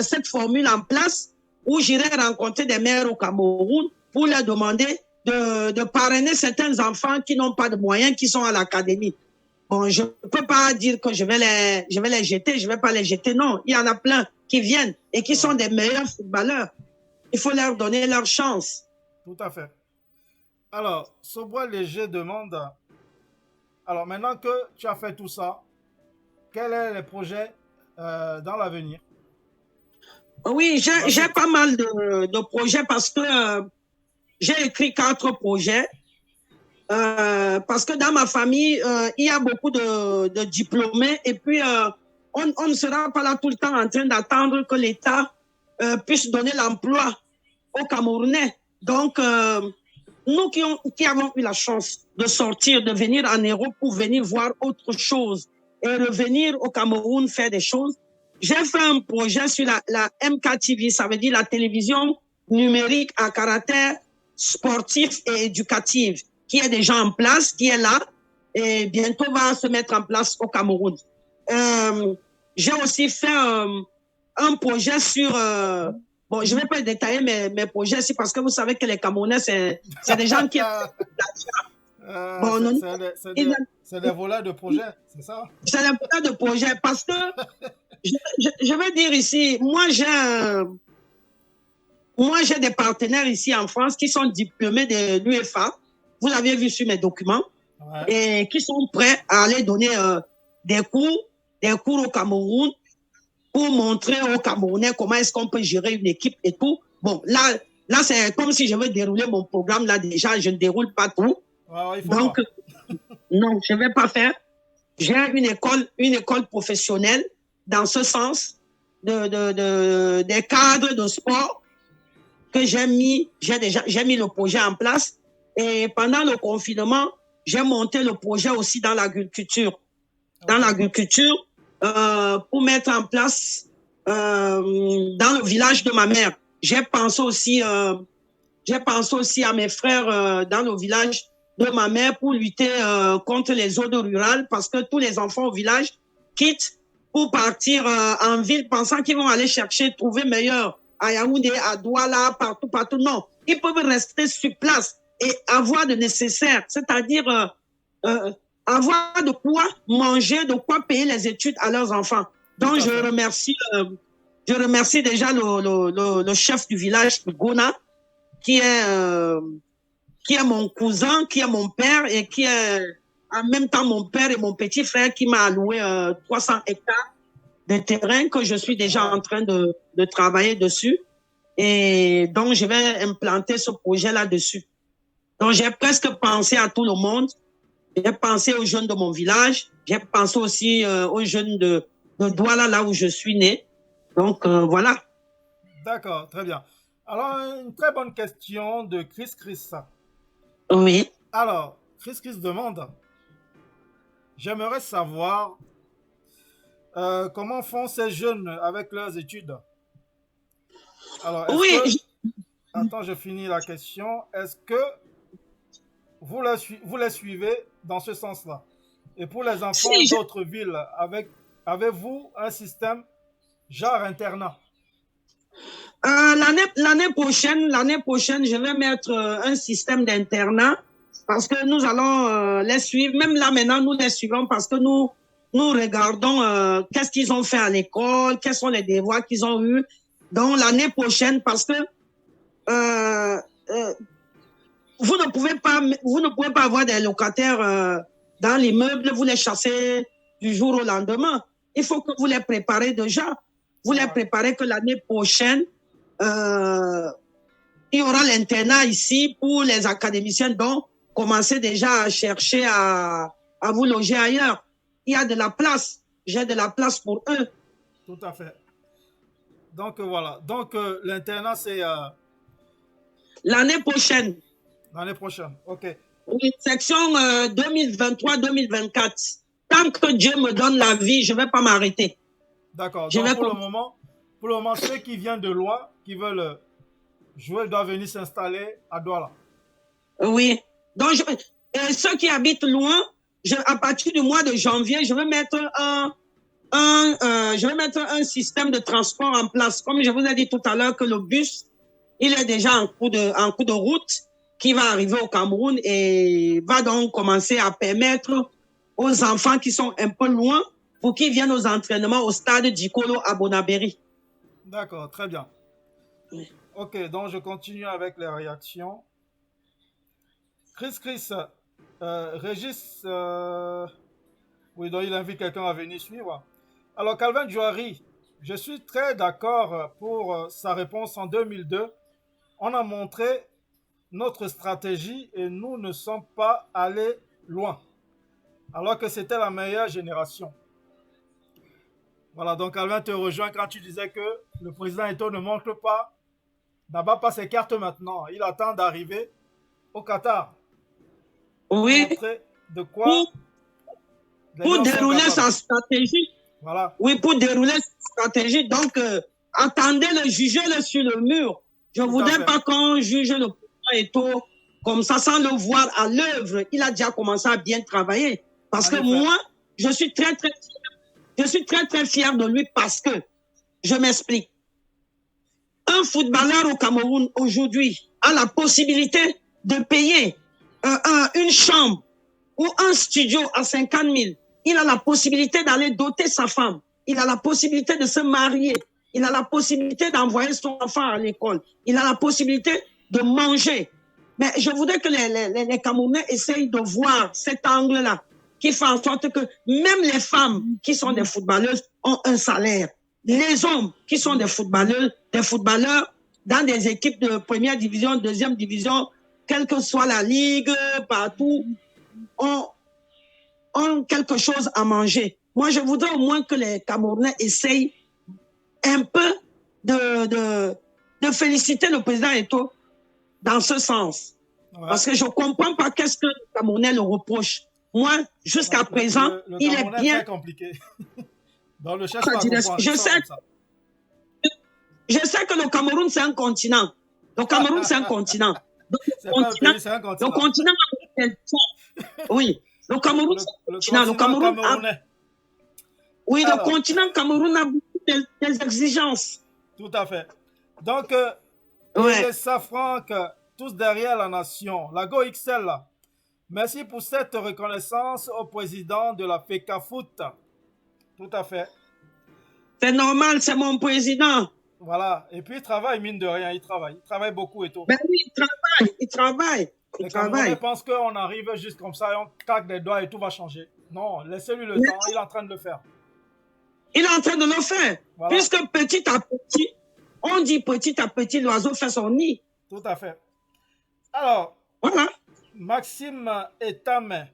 cette formule en place où j'irai rencontrer des maires au Cameroun pour leur demander de parrainer certains enfants qui n'ont pas de moyens, qui sont à l'académie. Bon, je ne peux pas dire que je vais les jeter, je ne vais pas les jeter, non. Il y en a plein qui viennent et qui sont des meilleurs footballeurs. Il faut leur donner leur chance. Tout à fait. Alors, Sobois Léger demande, alors maintenant que tu as fait tout ça, quels sont les projets dans l'avenir? Oui, j'ai pas mal de projets parce que j'ai écrit 4 projets. Parce que dans ma famille, il y a beaucoup de diplômés et puis on ne sera pas là tout le temps en train d'attendre que l'État puisse donner l'emploi aux Camerounais. Donc, nous qui avons eu la chance de sortir, de venir en Europe pour venir voir autre chose et revenir au Cameroun faire des choses, j'ai fait un projet sur la MKTV, ça veut dire la télévision numérique à caractère sportif et éducatif, qui est déjà en place, qui est là, et bientôt va se mettre en place au Cameroun. J'ai aussi fait un projet sur... bon, je ne vais pas détailler mes projets ici parce que vous savez que les Camerounais, c'est des gens qui... c'est des voleurs de projets, c'est ça? C'est des voleurs de projets parce que, je vais dire ici, moi j'ai des partenaires ici en France qui sont diplômés de l'UEFA. Vous l'avez vu sur mes documents. Ouais. Et qui sont prêts à aller donner des cours au Cameroun pour montrer aux Camerounais comment est-ce qu'on peut gérer une équipe et tout. Bon, là c'est comme si je veux dérouler mon programme. Là, déjà, je ne déroule pas tout. Ouais, donc, non, je ne vais pas faire. J'ai une école professionnelle dans ce sens des cadres de sport que j'ai mis le projet en place. Et pendant le confinement, j'ai monté le projet aussi dans l'agriculture. Dans l'agriculture, pour mettre en place dans le village de ma mère. J'ai pensé aussi à mes frères dans le village de ma mère pour lutter contre les zones rurales parce que tous les enfants au village quittent pour partir en ville pensant qu'ils vont aller trouver meilleur à Yaoundé, à Douala, partout. Non. ils peuvent rester sur place et avoir le nécessaire, c'est-à-dire avoir de quoi manger, de quoi payer les études à leurs enfants. Donc, je remercie déjà le chef du village, Gona, qui est mon cousin, qui est mon père et qui est en même temps mon père et mon petit frère qui m'a alloué 300 hectares de terrain que je suis déjà en train de travailler dessus. Et donc, je vais implanter ce projet là-dessus. Donc, j'ai presque pensé à tout le monde. J'ai pensé aux jeunes de mon village. J'ai pensé aussi aux jeunes de Douala, là où je suis né. Donc, voilà. D'accord, très bien. Alors, une très bonne question de Chris. Oui. Alors, Chris demande, j'aimerais savoir comment font ces jeunes avec leurs études. Alors, Oui. Attends, je finis la question. Est-ce que vous les suivez dans ce sens-là? Et pour les enfants d'autres villes, avez-vous un système genre internat? L'année prochaine, je vais mettre un système d'internat parce que nous allons les suivre. Même là maintenant, nous les suivons parce que nous regardons qu'est-ce qu'ils ont fait à l'école, quels sont les devoirs qu'ils ont eus. Donc l'année prochaine, parce que vous ne pouvez pas avoir des locataires dans l'immeuble, vous les chassez du jour au lendemain. Il faut que vous les préparez déjà. Vous les préparez que l'année prochaine, il y aura l'internat ici pour les académiciens, donc commencez déjà à chercher à vous loger ailleurs. Il y a de la place. J'ai de la place pour eux. Tout à fait. Donc voilà. Donc l'internat, c'est... L'année prochaine. L'année prochaine, ok. Oui, section 2023-2024. Tant que Dieu me donne la vie, je ne vais pas m'arrêter. D'accord. Donc pour le moment, ceux qui viennent de loin, qui veulent jouer, doivent venir s'installer à Douala. Oui. Donc, ceux qui habitent loin, à partir du mois de janvier, je vais mettre un système de transport en place. Comme je vous ai dit tout à l'heure que le bus, il est déjà en cours de route qui va arriver au Cameroun et va donc commencer à permettre aux enfants qui sont un peu loin pour qu'ils viennent aux entraînements au stade d'Ikolo à Bonabéry. D'accord, très bien. Oui. Ok, donc je continue avec les réactions. Chris, Régis, oui, donc il invite quelqu'un à venir suivre. Alors, Calvin Jouari, je suis très d'accord pour sa réponse en 2002. On a montré notre stratégie et nous ne sommes pas allés loin, alors que c'était la meilleure génération. Voilà, donc Calvin te rejoint quand tu disais que le président Eto'o ne montre pas, n'abat pas ses cartes maintenant. Il attend d'arriver au Qatar. Oui. De quoi pour dérouler sa stratégie. Voilà. Oui, pour dérouler sa stratégie. Donc, attendez-le, jugez-le sur le mur. Je ne voudrais pas qu'on juge le président Eto'o comme ça, sans le voir à l'œuvre. Il a déjà commencé à bien travailler. Parce que moi, je suis très, très fier de lui parce que, je m'explique. Un footballeur au Cameroun aujourd'hui a la possibilité de payer une chambre ou un studio à 50 000. Il a la possibilité d'aller doter sa femme. Il a la possibilité de se marier. Il a la possibilité d'envoyer son enfant à l'école. Il a la possibilité de manger. Mais je voudrais que les Camerounais essayent de voir cet angle-là, qui fait en sorte que même les femmes qui sont des footballeuses ont un salaire. Les hommes qui sont des footballeurs dans des équipes de première division, deuxième division, quelle que soit la ligue, partout, ont quelque chose à manger. Moi, je voudrais au moins que les Camerounais essayent un peu de féliciter le président Eto'o dans ce sens. Ouais. Parce que je ne comprends pas qu'est-ce que le Camerounais le reproche. Moi, jusqu'à présent, il est bien... C'est compliqué. Dans le cherche pas à comprendre. Je sais que le Cameroun, c'est un continent. Le Cameroun, c'est un continent. Donc, le continent... Oui. Le Cameroun, le Cameroun oui, alors, le continent Cameroun a beaucoup des exigences. Tout à fait. Donc, Et Ouais. les Safranc, tous derrière la nation. La Go XL, là. Merci pour cette reconnaissance au président de la FECAFOOT. Tout à fait. C'est normal, c'est mon président. Voilà. Et puis, il travaille, mine de rien, il travaille. Il travaille beaucoup et tout. Ben oui, il travaille, il travaille, il Les Camerounais travaille. pensent qu'on arrive juste comme ça et on claque des doigts et tout va changer. Non, laissez-lui le Mais temps, il est en train de le faire. il est en train de le faire. Voilà, Puisque petit à petit, on dit petit à petit, l'oiseau fait son nid. tout à fait. Alors, Voilà. Maxime Etame.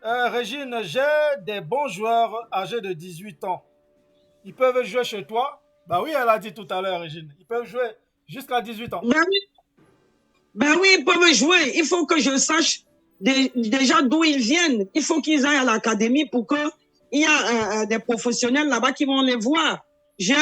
Régine, j'ai des bons joueurs âgés de 18 ans. Ils peuvent jouer chez toi? Bah oui, elle a dit tout à l'heure, Régine. Ils peuvent jouer jusqu'à 18 ans. Ben oui, ben oui, ils peuvent jouer. Il faut que je sache déjà d'où ils viennent. Il faut qu'ils aillent à l'académie pour qu'il y ait des professionnels là-bas qui vont les voir. J'ai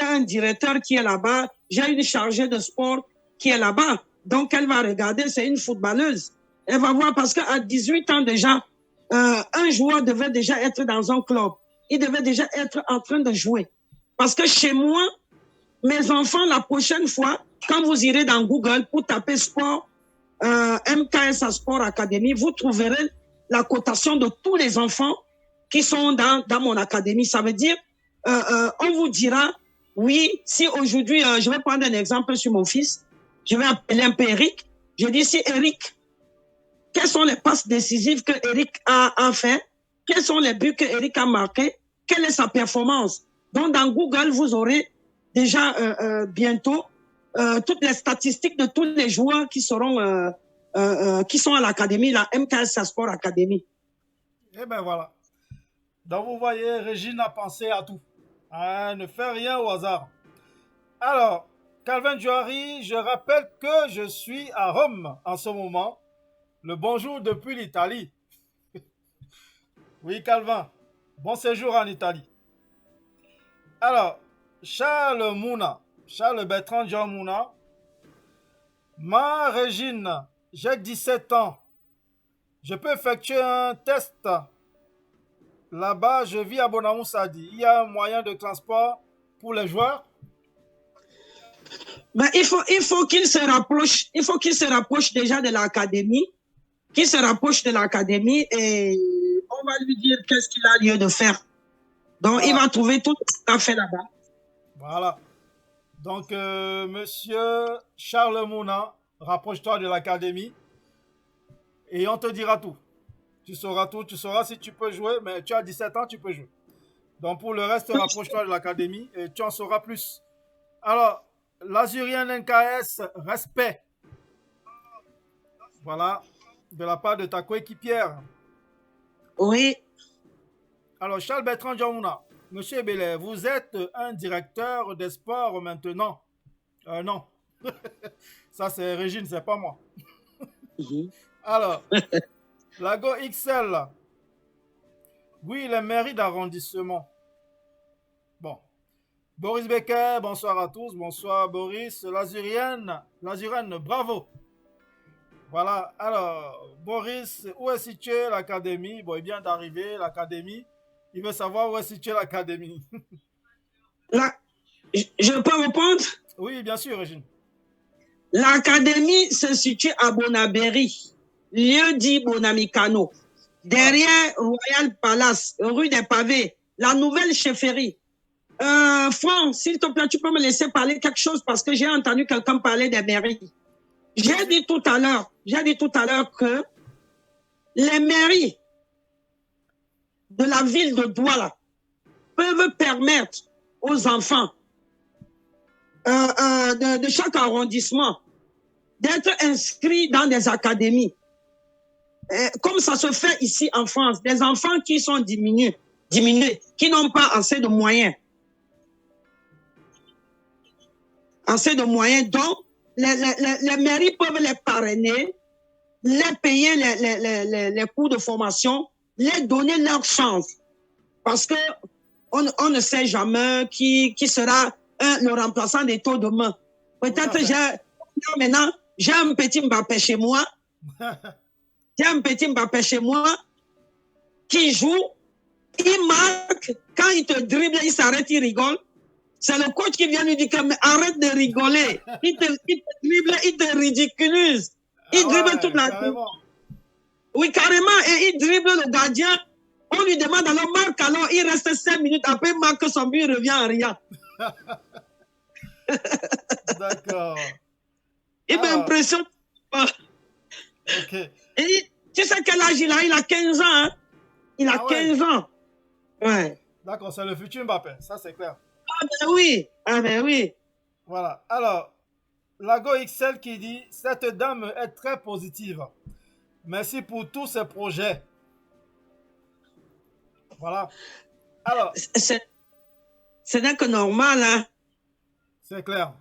un directeur qui est là-bas. J'ai une chargée de sport qui est là-bas. Donc, elle va regarder, c'est une footballeuse. Elle va voir parce qu'à 18 ans déjà, un joueur devait déjà être dans un club. Il devait déjà être en train de jouer. Parce que chez moi, mes enfants, la prochaine fois, quand vous irez dans Google pour taper sport, MKS Sport Academy, vous trouverez la cotation de tous les enfants qui sont dans mon académie. Ça veut dire, on vous dira, oui, si aujourd'hui, je vais prendre un exemple sur mon fils, je vais appeler un peu Eric. Je dis, si Eric, quelles sont les passes décisives que Eric a fait? Quels sont les buts que Eric a marqués? Quelle est sa performance? Donc, dans Google, vous aurez déjà bientôt toutes les statistiques de tous les joueurs qui seront qui sont à l'académie, la MKS Sport Academy. Et ben voilà. Donc vous voyez, Régine a pensé à tout. Ne fait rien au hasard. Alors, Calvin Joari, je rappelle que je suis à Rome en ce moment. Le bonjour depuis l'Italie. Oui, Calvin. Bon séjour en Italie. Alors, Charles Mouna, Charles Bertrand John Mouna. Ma Régine, j'ai 17 ans. Je peux effectuer un test. Là-bas, je vis à Bonamoussadi. Il y a un moyen de transport pour les joueurs? Ben, il faut qu'il se rapproche déjà de l'académie, qu'il se rapproche de l'académie et on va lui dire qu'est-ce qu'il a lieu de faire. Donc, il va trouver tout ce qu'il a fait là-bas. Voilà. Donc, monsieur Charles Mouna, rapproche-toi de l'académie et on te dira tout. Tu sauras tout, tu sauras si tu peux jouer, mais tu as 17 ans, tu peux jouer. Donc, pour le reste, rapproche-toi de l'académie et tu en sauras plus. Alors, l'Azurien NKS, respect. Voilà, de la part de ta coéquipière. Oui. Alors, Charles Bertrand Djamouna, monsieur Ebele, vous êtes un directeur des sports maintenant. Non. Ça, c'est Régine, c'est pas moi. Alors, Lago XL. Oui, les mairies d'arrondissement. Bon. Boris Becker, bonsoir à tous. Bonsoir, Boris. L'Azurienne, bravo. Voilà. Alors, Boris, où est située l'académie? Bon, il vient d'arriver, l'académie. Il veut savoir où est située l'académie. Là, je peux répondre? Oui, bien sûr, Régine. L'académie se situe à Bonabéry, lieu dit Bonamicano, derrière Royal Palace, rue des Pavés, la nouvelle chefferie. Franck, s'il te plaît, tu peux me laisser parler quelque chose parce que j'ai entendu quelqu'un parler des mairies. J'ai dit tout à l'heure que les mairies de la ville de Douala peuvent permettre aux enfants de chaque arrondissement d'être inscrits dans des académies. Comme ça se fait ici en France, des enfants qui sont diminués, qui n'ont pas assez de moyens. Donc, les mairies peuvent les parrainer, les payer les cours de formation, les donner leur chance. Parce que on ne sait jamais qui sera le remplaçant des taux demain. Peut-être maintenant, j'ai un petit Mbappé chez moi. Qui joue, il marque, quand il te dribble, il s'arrête, il rigole. c'est le coach qui vient lui dire que, mais arrête de rigoler. Il te dribble, il te ridiculise. Il dribble toute la tête. Oui, carrément. Et il dribble le gardien. On lui demande alors, marque alors, il reste 5 minutes. Après, il marque son but, il revient en rien. D'accord. Il m'impressionne. Ok. Et tu sais quel âge il a? Il a 15 ans. Hein? Il a 15 ans. Ouais. D'accord, c'est le futur Mbappé, ça c'est clair. Ah ben oui, ah ben oui. Voilà. Alors, Lago XL qui dit, cette dame est très positive. Merci pour tous ces projets. Voilà. Alors. Ce n'est que normal, hein. C'est clair.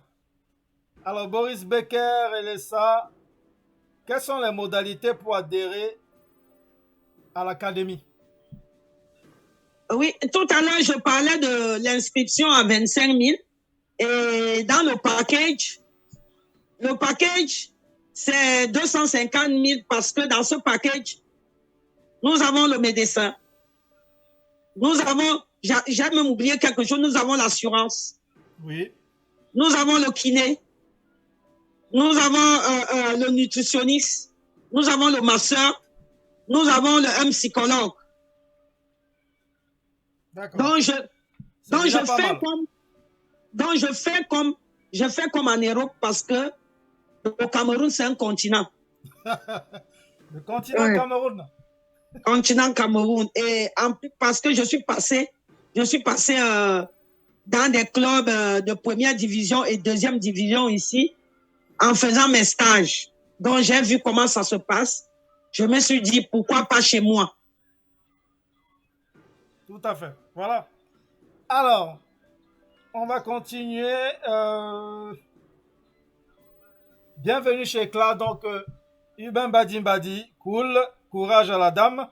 Alors, Boris Becker et Lessa, quelles sont les modalités pour adhérer à l'académie? Oui, tout à l'heure, je parlais de l'inscription à 25 000. Et dans le package, c'est 250 000 parce que dans ce package, nous avons le médecin. Nous avons, j'ai même oublié quelque chose, nous avons l'assurance. Oui. Nous avons le kiné. Nous avons le nutritionniste. Nous avons le masseur. Nous avons un psychologue. D'accord. Donc, je fais comme en Europe parce que le Cameroun, c'est un continent. Le continent Cameroun. Continent Cameroun. Et parce que je suis passé dans des clubs de première division et deuxième division ici, en faisant mes stages. Donc, j'ai vu comment ça se passe. Je me suis dit, pourquoi pas chez moi? Tout à fait. Voilà. Alors, on va continuer. Bienvenue chez Cla. Donc, Ubin Badi, cool. Courage à la dame.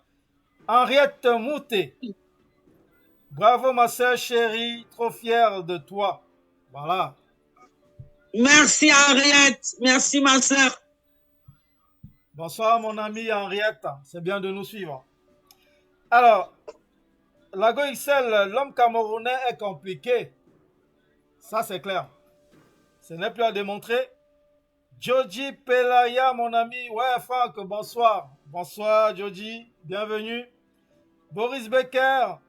Henriette Mouté. Bravo, ma sœur chérie. Trop fière de toi. Voilà. Merci, Henriette. Merci, ma sœur. Bonsoir, mon ami Henriette. C'est bien de nous suivre. Alors, Lago XL, l'homme camerounais est compliqué. Ça, c'est clair. Ce n'est plus à démontrer. Joji Pelaya, mon ami. Ouais, Franck, bonsoir. Bonsoir, Joji. Bienvenue. Boris Becker.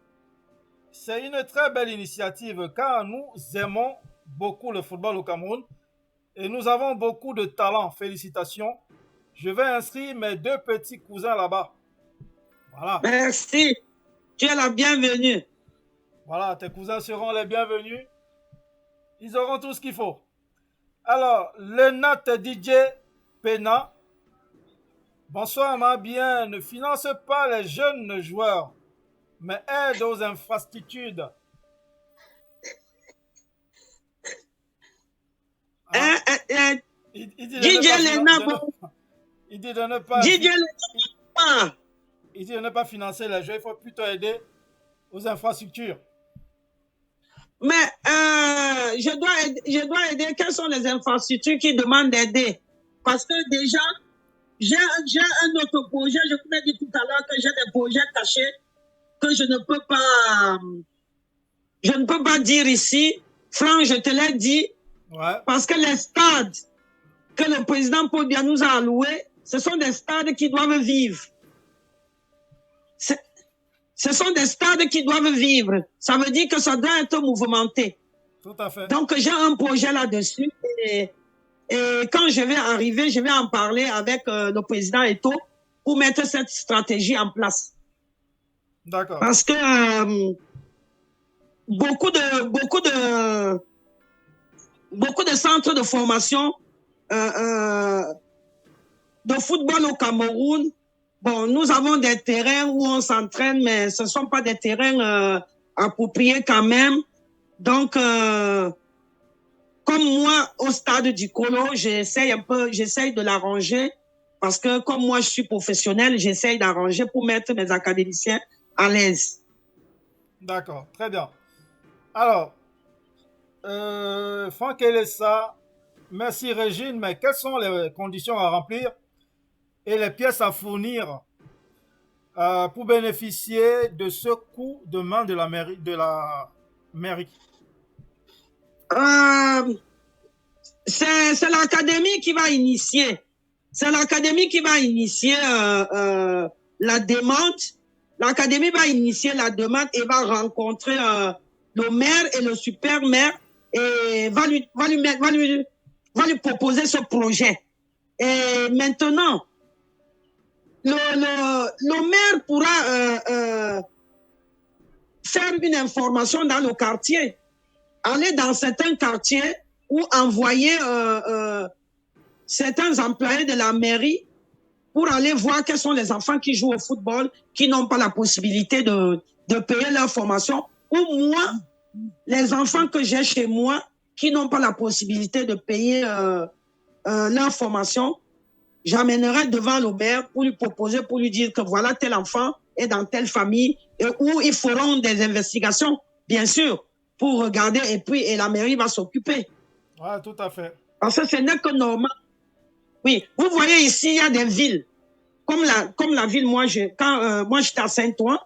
C'est une très belle initiative car nous aimons beaucoup le football au Cameroun et nous avons beaucoup de talent. Félicitations. Je vais inscrire mes 2 petits cousins là-bas. Voilà. Merci. Tu es la bienvenue. Voilà, tes cousins seront les bienvenus. Ils auront tout ce qu'il faut. Alors, Lenat DJ Pena. Bonsoir, ma bien. Ne finance pas les jeunes joueurs, mais aide aux infrastructures. Il dit de ne pas financer les jeux, il faut plutôt aider aux infrastructures. Mais je dois aider. Quelles sont les infrastructures qui demandent d'aider? Parce que déjà, j'ai un autre projet. Je vous l'ai dit tout à l'heure que j'ai des projets cachés que je ne peux pas dire ici. Franck, je te l'ai dit. Ouais. Parce que les stades que le président Paul Biya nous a alloués, ce sont des stades qui doivent vivre. Ce sont des stades qui doivent vivre. Ça veut dire que ça doit être mouvementé. Tout à fait. Donc, j'ai un projet là-dessus. Et quand je vais arriver, je vais en parler avec le président Eto'o pour mettre cette stratégie en place. D'accord. Parce que beaucoup de centres de formation de football au Cameroun. Bon, nous avons des terrains où on s'entraîne, mais ce ne sont pas des terrains appropriés quand même. Donc, comme moi, au stade du Colo, j'essaye de l'arranger parce que comme moi, je suis professionnel, j'essaye d'arranger pour mettre mes académiciens à l'aise. D'accord, très bien. Alors, Franck Elessa, merci Régine, mais quelles sont les conditions à remplir et les pièces à fournir pour bénéficier de ce coup de main de la mairie? C'est l'académie qui va initier. C'est l'académie qui va initier la demande. L'académie va initier la demande et va rencontrer le maire et le super maire et va lui proposer ce projet. Et maintenant, le maire pourra faire une information dans le quartier, aller dans certains quartiers ou envoyer certains employés de la mairie pour aller voir quels sont les enfants qui jouent au football, qui n'ont pas la possibilité de payer leur formation, ou moi, les enfants que j'ai chez moi, qui n'ont pas la possibilité de payer leur formation, j'amènerai devant le maire pour lui proposer, pour lui dire que voilà, tel enfant est dans telle famille, où ils feront des investigations, bien sûr, pour regarder, et la mairie va s'occuper. Oui, tout à fait. Parce que ce n'est que normal. Oui, vous voyez ici, il y a des villes. Comme la ville, moi, moi j'étais à Saint-Ouen.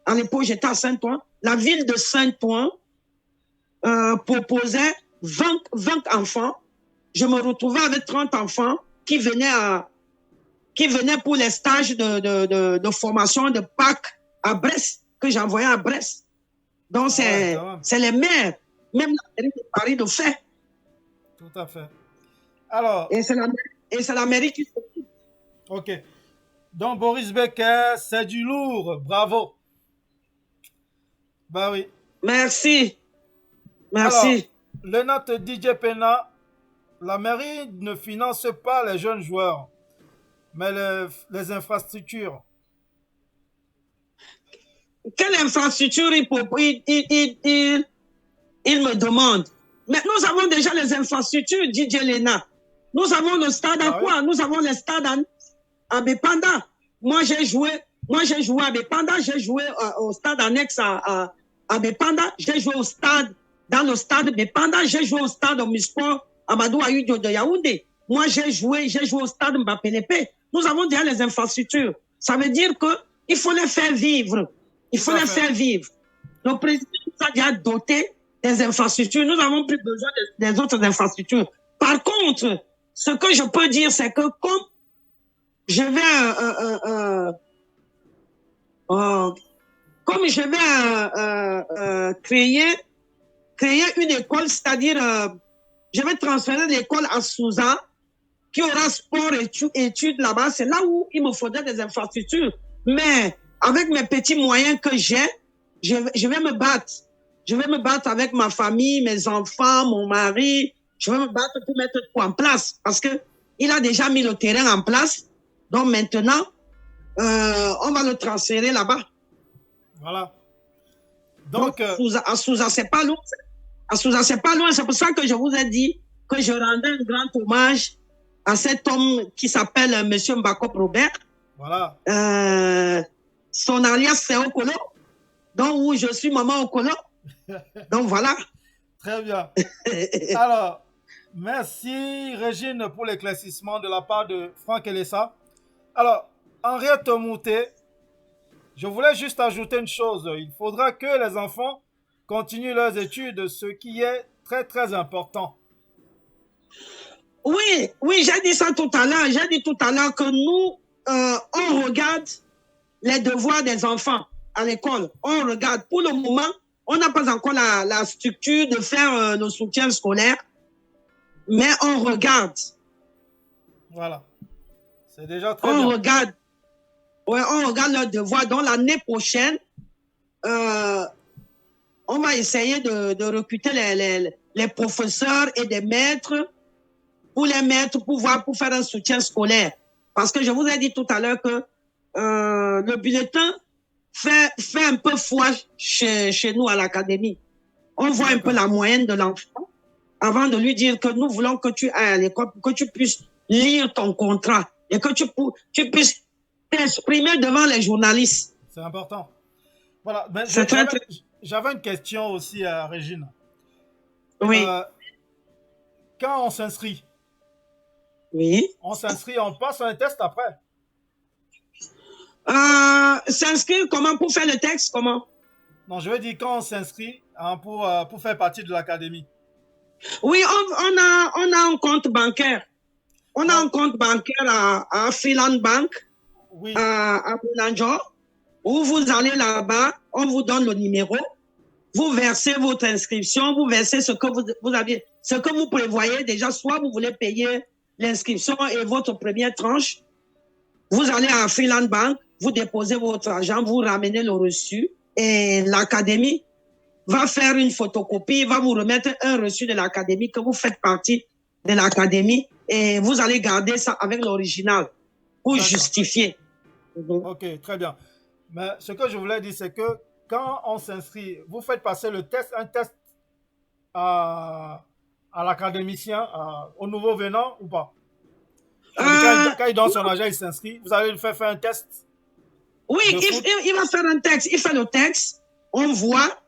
À l'époque, j'étais à Saint-Ouen. La ville de Saint-Ouen proposait 20 enfants. Je me retrouvais avec 30 enfants qui venaient pour les stages de formation de Pâques à Brest, que j'envoyais à Brest. Donc, c'est les maires, même la mairie de Paris le fait. Tout à fait. Alors, et c'est la mairie qui s'occupe. Ok. Donc, Boris Becker, c'est du lourd. Bravo. Bah oui. Merci. Merci. Alors, le note DJ Pena, la mairie ne finance pas les jeunes joueurs, mais les infrastructures. Quelle infrastructure il me demande? Mais nous avons déjà les infrastructures, DJ Lena. Nous avons le stade à quoi? Nous avons le stade à Bepanda. Moi, j'ai joué à Bepanda, j'ai joué au stade annexe à Bepanda, j'ai joué dans le stade Bepanda, j'ai joué au stade Omnisport Amadou Ayudio de Yaoundé. Moi, j'ai joué au stade Mbapelepe. Nous avons déjà les infrastructures. Ça veut dire qu'il faut les faire vivre. Il faut les faire vivre. Le président nous a déjà doté des infrastructures. Nous n'avons plus besoin des autres infrastructures. Par contre, ce que je peux dire, c'est que comme je vais créer une école, c'est-à-dire je vais transférer l'école à Souza, qui aura sport et études là-bas. C'est là où il me faudrait des infrastructures. Mais avec mes petits moyens que j'ai, je vais me battre. Je vais me battre avec ma famille, mes enfants, mon mari. Je vais me battre pour mettre tout en place. Parce qu'il a déjà mis le terrain en place. Donc maintenant, on va le transférer là-bas. Voilà. Donc à Souza, c'est pas loin. À Souza, c'est pas loin. C'est pour ça que je vous ai dit que je rendais un grand hommage à cet homme qui s'appelle M. Mbakop Robert. Voilà. Son alias, c'est Okolo. Donc, où je suis maman Okolo. Donc, voilà. Très bien. Alors, merci Régine pour l'éclaircissement de la part de Franck Elessa. Alors, Henriette Moutet, je voulais juste ajouter une chose. Il faudra que les enfants continuent leurs études, ce qui est très, très important. Oui, j'ai dit ça tout à l'heure. J'ai dit tout à l'heure que nous, on regarde les devoirs des enfants à l'école. On regarde. Pour le moment, on n'a pas encore la structure de faire le soutien scolaire, mais on regarde. Voilà. C'est déjà très bien. On regarde leurs devoirs. Donc, l'année prochaine, on va essayer de recruter les professeurs et des maîtres pour les mettre pour faire un soutien scolaire. Parce que je vous ai dit tout à l'heure que le bulletin fait un peu foi chez nous à l'académie. On voit un peu la moyenne de l'enfant avant de lui dire que nous voulons que tu ailles à l'école pour que tu puisses lire ton contrat et que tu puisses t'exprimer devant les journalistes. C'est important. Voilà. Ben, j'avais une question aussi à Régine. Oui. Quand on s'inscrit, on s'inscrit, on passe un test après. S'inscrire comment? Pour faire le texte, comment? Non, je veux dire quand on s'inscrit pour faire partie de l'académie. Oui, on a un compte bancaire. On a un compte bancaire à Freeland Bank, Oui. à Bounanjo, où vous allez là-bas, on vous donne le numéro, vous versez votre inscription, vous versez ce que vous avez, ce que vous prévoyez déjà, soit vous voulez payer l'inscription et votre première tranche, vous allez à Freeland Bank, vous déposez votre argent, vous ramenez le reçu et l'académie va faire une photocopie, va vous remettre un reçu de l'académie que vous faites partie de l'académie et vous allez garder ça avec l'original pour justifier. Ok, très bien. Mais ce que je voulais dire, c'est que quand on s'inscrit, vous faites passer un test à l'académicien, au nouveau venant ou pas? Quand il donne son argent, il s'inscrit, vous allez lui faire un test. Oui, il va faire un texte. Il fait le texte. On voit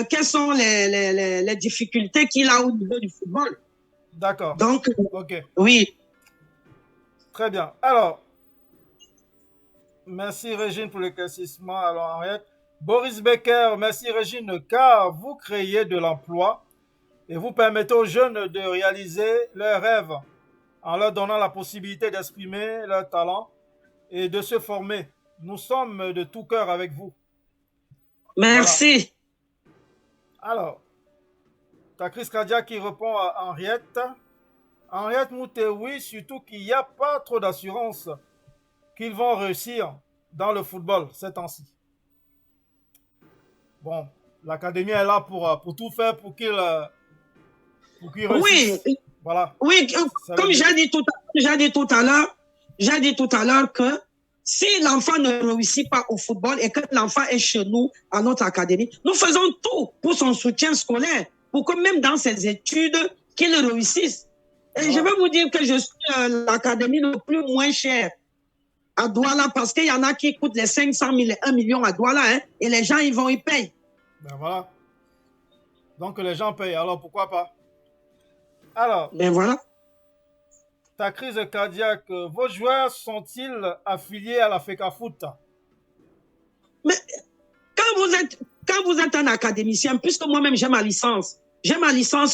quelles sont les difficultés qu'il a au niveau du football. D'accord. Donc, ok. Oui. Très bien. Alors, merci Régine pour l'éclaircissement. Alors, Henriette. Boris Becker, merci Régine, car vous créez de l'emploi et vous permettez aux jeunes de réaliser leurs rêves en leur donnant la possibilité d'exprimer leur talent et de se former. Nous sommes de tout cœur avec vous. Merci. Voilà. Alors, ta crise cardiaque qui répond à Henriette. Henriette Moutet, oui, surtout qu'il n'y a pas trop d'assurance qu'ils vont réussir dans le football ces temps-ci. Bon, l'académie est là pour tout faire pour qu'ils réussissent. Oui, voilà. Oui, comme j'ai dit tout à l'heure que si l'enfant ne réussit pas au football et que l'enfant est chez nous, à notre académie, nous faisons tout pour son soutien scolaire, pour que même dans ses études, qu'il réussisse. Et je vais vous dire que je suis l'académie le plus moins cher à Douala parce qu'il y en a qui coûtent les 500 000 et 1 million à Douala, hein, et les gens, ils payent. Ben voilà. Donc les gens payent, alors pourquoi pas? Alors, ben voilà. Ta crise cardiaque, vos joueurs sont-ils affiliés à la FECAFOOT? Mais quand vous êtes un académicien, puisque moi-même j'ai ma licence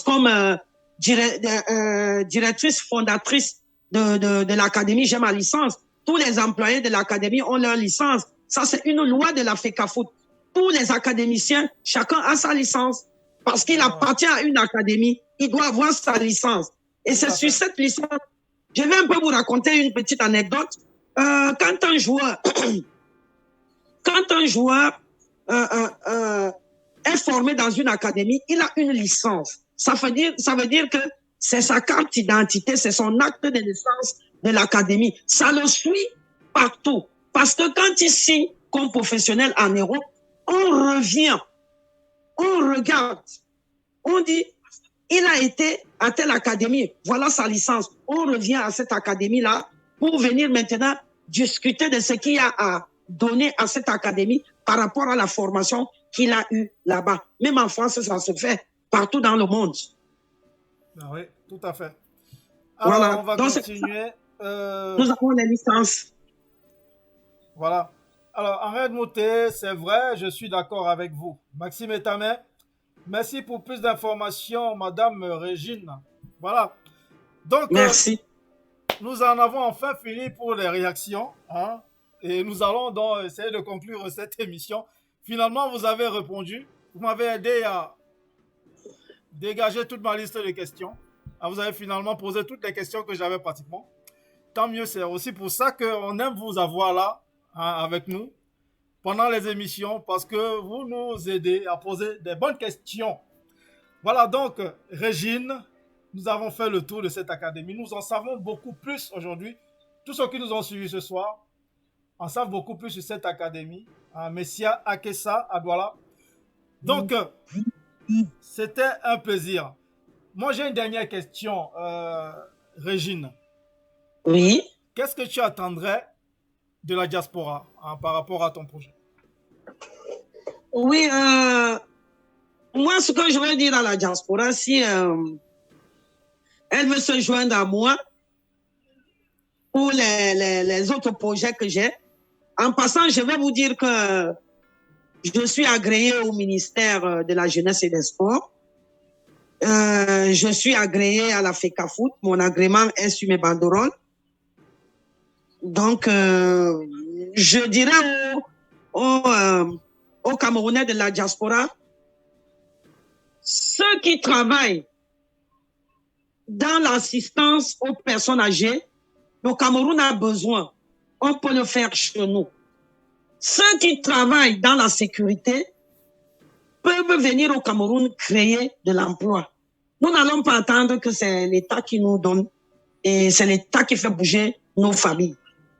comme directrice fondatrice de l'académie, j'ai ma licence. Tous les employés de l'académie ont leur licence. Ça, c'est une loi de la FECAFOOT. Tous les académiciens, chacun a sa licence. Parce qu'il appartient à une académie, il doit avoir sa licence. Et c'est sur cette licence. Je vais un peu vous raconter une petite anecdote. Quand un joueur est formé dans une académie, il a une licence. Ça veut dire que c'est sa carte d'identité, c'est son acte de naissance de l'académie. Ça le suit partout. Parce que quand il signe comme professionnel en Europe, on revient, on regarde, on dit, il a été à telle académie, voilà sa licence. On revient à cette académie-là pour venir maintenant discuter de ce qu'il y a à donner à cette académie par rapport à la formation qu'il a eue là-bas. Même en France, ça se fait partout dans le monde. Ah oui, tout à fait. Alors, voilà. On va continuer. Nous avons les licences. Voilà. Alors, Henriette Moutet, c'est vrai, je suis d'accord avec vous. Maxime Etamet, merci pour plus d'informations, Madame Régine. Voilà. Donc, merci. Nous en avons enfin fini pour les réactions. Hein, et nous allons donc essayer de conclure cette émission. Finalement, vous avez répondu. Vous m'avez aidé à dégager toute ma liste de questions. Vous avez finalement posé toutes les questions que j'avais pratiquement. Tant mieux, c'est aussi pour ça qu'on aime vous avoir là, hein, avec nous, pendant les émissions, parce que vous nous aidez à poser des bonnes questions. Voilà donc, Régine, nous avons fait le tour de cette académie. Nous en savons beaucoup plus aujourd'hui. Tous ceux qui nous ont suivis ce soir en savent beaucoup plus sur cette académie. Messia Akessa à Douala. Donc, c'était un plaisir. Moi, j'ai une dernière question, Régine. Oui. Qu'est-ce que tu attendrais de la diaspora par rapport à ton projet? Oui, moi, ce que je veux dire à la diaspora, si elle veut se joindre à moi pour les autres projets que j'ai, en passant, je vais vous dire que je suis agréée au ministère de la Jeunesse et des Sports. Je suis agréée à la FECAFOOT. Mon agrément est sur mes banderoles. Donc, je dirais aux Camerounais de la diaspora, ceux qui travaillent dans l'assistance aux personnes âgées, le Cameroun a besoin. On peut le faire chez nous. Ceux qui travaillent dans la sécurité peuvent venir au Cameroun créer de l'emploi. Nous n'allons pas attendre que c'est l'État qui nous donne et c'est l'État qui fait bouger nos familles.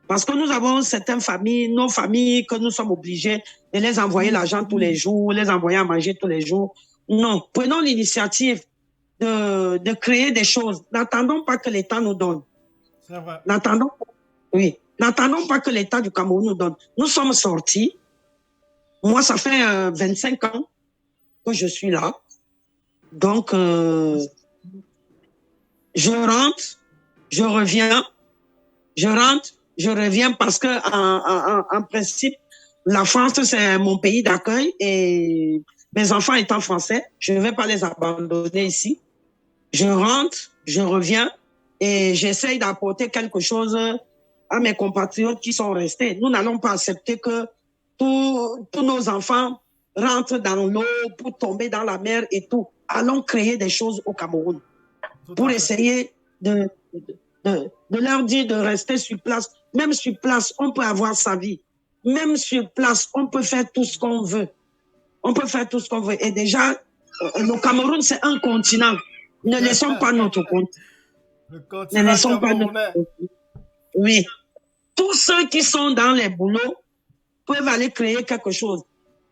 Parce que nous avons certaines familles, nos familles, que nous sommes obligés de les envoyer l'argent tous les jours, les envoyer à manger tous les jours. Non, prenons l'initiative de créer des choses. N'attendons pas que l'État nous donne. C'est vrai. N'attendons pas que l'État du Cameroun nous donne. Nous sommes sortis. Moi, ça fait 25 ans que je suis là. Donc, je rentre, je reviens, je rentre, je reviens parce que en principe, la France, c'est mon pays d'accueil et mes enfants étant français, je ne vais pas les abandonner ici. Je rentre, je reviens et j'essaye d'apporter quelque chose à mes compatriotes qui sont restés. Nous n'allons pas accepter que tous nos enfants rentrent dans l'eau pour tomber dans la mer et tout. Allons créer des choses au Cameroun pour essayer de leur dire de rester sur place. Même sur place, on peut avoir sa vie. Même sur place, on peut faire tout ce qu'on veut. On peut faire tout ce qu'on veut. Et déjà, le Cameroun, c'est un continent. Ne laissons pas notre continent. Le continent ne laissons pas notre continent. Oui. Tous ceux qui sont dans les boulots peuvent aller créer quelque chose.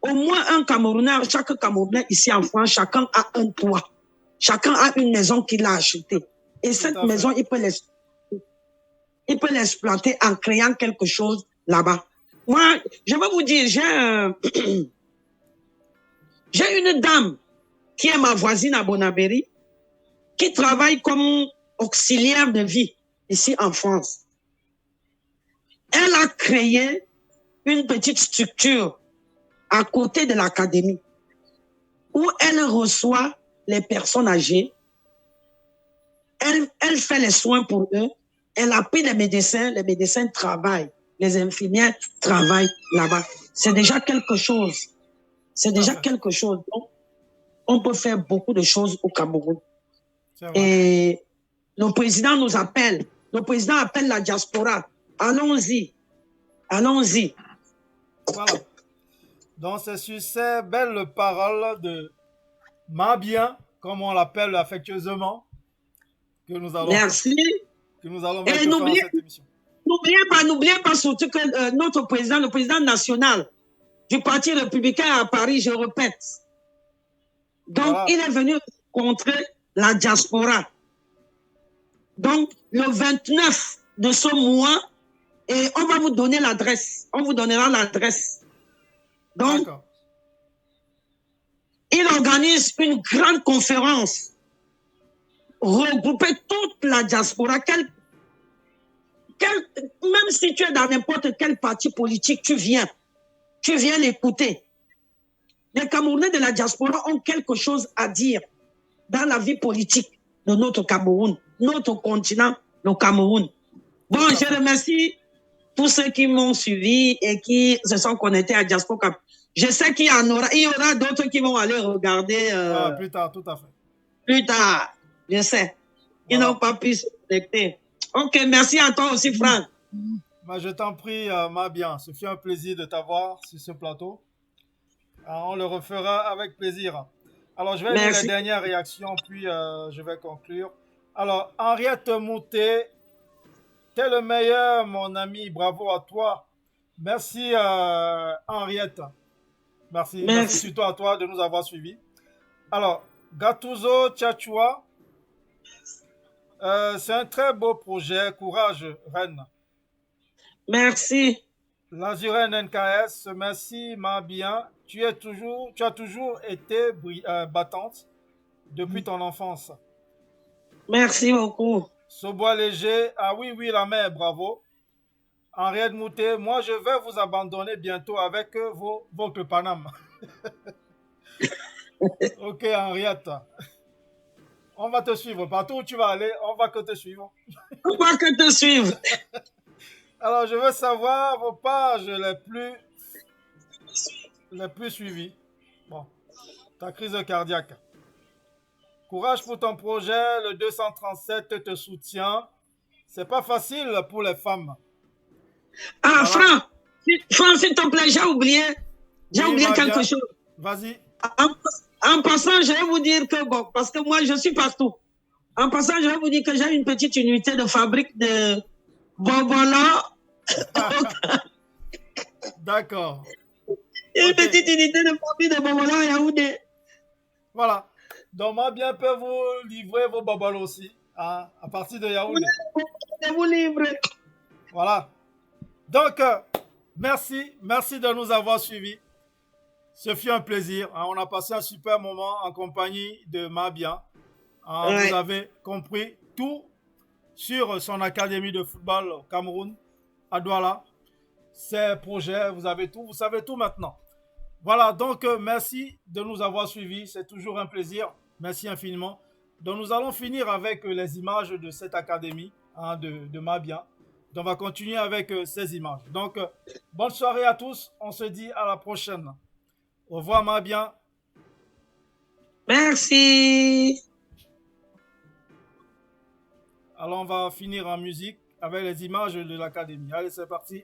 Au moins un Camerounais, chaque Camerounais ici en France, chacun a un toit. Chacun a une maison qu'il a achetée. Et cette maison, il peut l'exploiter en créant quelque chose là-bas. Moi, je vais vous dire, j'ai une dame qui est ma voisine à Bonabéry, qui travaille comme auxiliaire de vie ici en France. Elle a créé une petite structure à côté de l'académie où elle reçoit les personnes âgées. Elle fait les soins pour eux. Elle appuie les médecins travaillent, les infirmières travaillent là-bas. C'est déjà quelque chose. C'est déjà quelque chose. Donc, on peut faire beaucoup de choses au Cameroun. Et le président nous appelle. Le président appelle la diaspora. Allons-y. Allons-y. Voilà. Donc, c'est sur ces belles paroles de Mabien, comme on l'appelle affectueusement, que nous allons, merci. Que nous allons mettre fin à cette émission. N'oubliez pas surtout que notre président, le président national du Parti républicain à Paris, je répète. Donc, voilà. Il est venu rencontrer la diaspora. Donc, le 29 de ce mois, et on va vous donner l'adresse. On vous donnera l'adresse. Donc, il organise une grande conférence, regrouper toute la diaspora. Même si tu es dans n'importe quel parti politique, tu viens l'écouter. Les Camerounais de la diaspora ont quelque chose à dire dans la vie politique de notre Cameroun, notre continent, le Cameroun. Bon, je remercie tous ceux qui m'ont suivi et qui se sont connectés à Diaspora. Je sais qu'il y aura d'autres qui vont aller regarder. Plus tard, tout à fait. Plus tard, je sais. Ils n'ont pas pu se connecter. Ok, merci à toi aussi, Franck. Je t'en prie, Mabien. Ce fut un plaisir de t'avoir sur ce plateau. On le refera avec plaisir. Alors, je vais lire les dernières réactions, puis je vais conclure. Alors, Henriette Moutet, t'es le meilleur, mon ami. Bravo à toi. Merci, Henriette. Merci surtout à toi de nous avoir suivis. Alors, Gattuso Tchatchoua, c'est un très beau projet. Courage, Reine. Merci. L'Azurène NKS, merci, Mabien. Tu as toujours été battante depuis ton enfance. Merci beaucoup. Sobois Léger, ah oui, la mère, bravo. Henriette Moutet, moi je vais vous abandonner bientôt avec votre Paname. Ok, Henriette. On va te suivre. Partout où tu vas aller, on va que te suivre. On va que te suivre. Alors, je veux savoir vos pages les plus suivies. Bon, ta crise cardiaque. Courage pour ton projet. Le 237 te soutient. C'est pas facile pour les femmes. Ah, Voilà. Franck, s'il te plaît, j'ai Oui, oublié va quelque bien. chose. Vas-y. En passant, je vais vous dire que, bon, parce que moi, je suis partout. En passant, je vais vous dire que j'ai une petite unité de fabrique de bonbons. D'accord. Une Ok. petite unité de fabrique de bonbons à Yaoundé. Voilà. Donc, moi, bien peut vous livrer vos babalos aussi, hein, à partir de Yaoundé. Je vous livre. Voilà. Donc, merci de nous avoir suivis. Ce fut un plaisir. Hein. On a passé un super moment en compagnie de Mabia. Hein. Ouais. Vous avez compris tout sur son académie de football au Cameroun, à Douala. Ses projets, vous avez tout, vous savez tout maintenant. Voilà, donc merci de nous avoir suivis. C'est toujours un plaisir. Merci infiniment. Donc, nous allons finir avec les images de cette académie hein, de Mabia. Donc, on va continuer avec ces images. Donc, bonne soirée à tous. On se dit à la prochaine. Au revoir, Mabia. Merci. Alors, on va finir en musique avec les images de l'académie. Allez, c'est parti.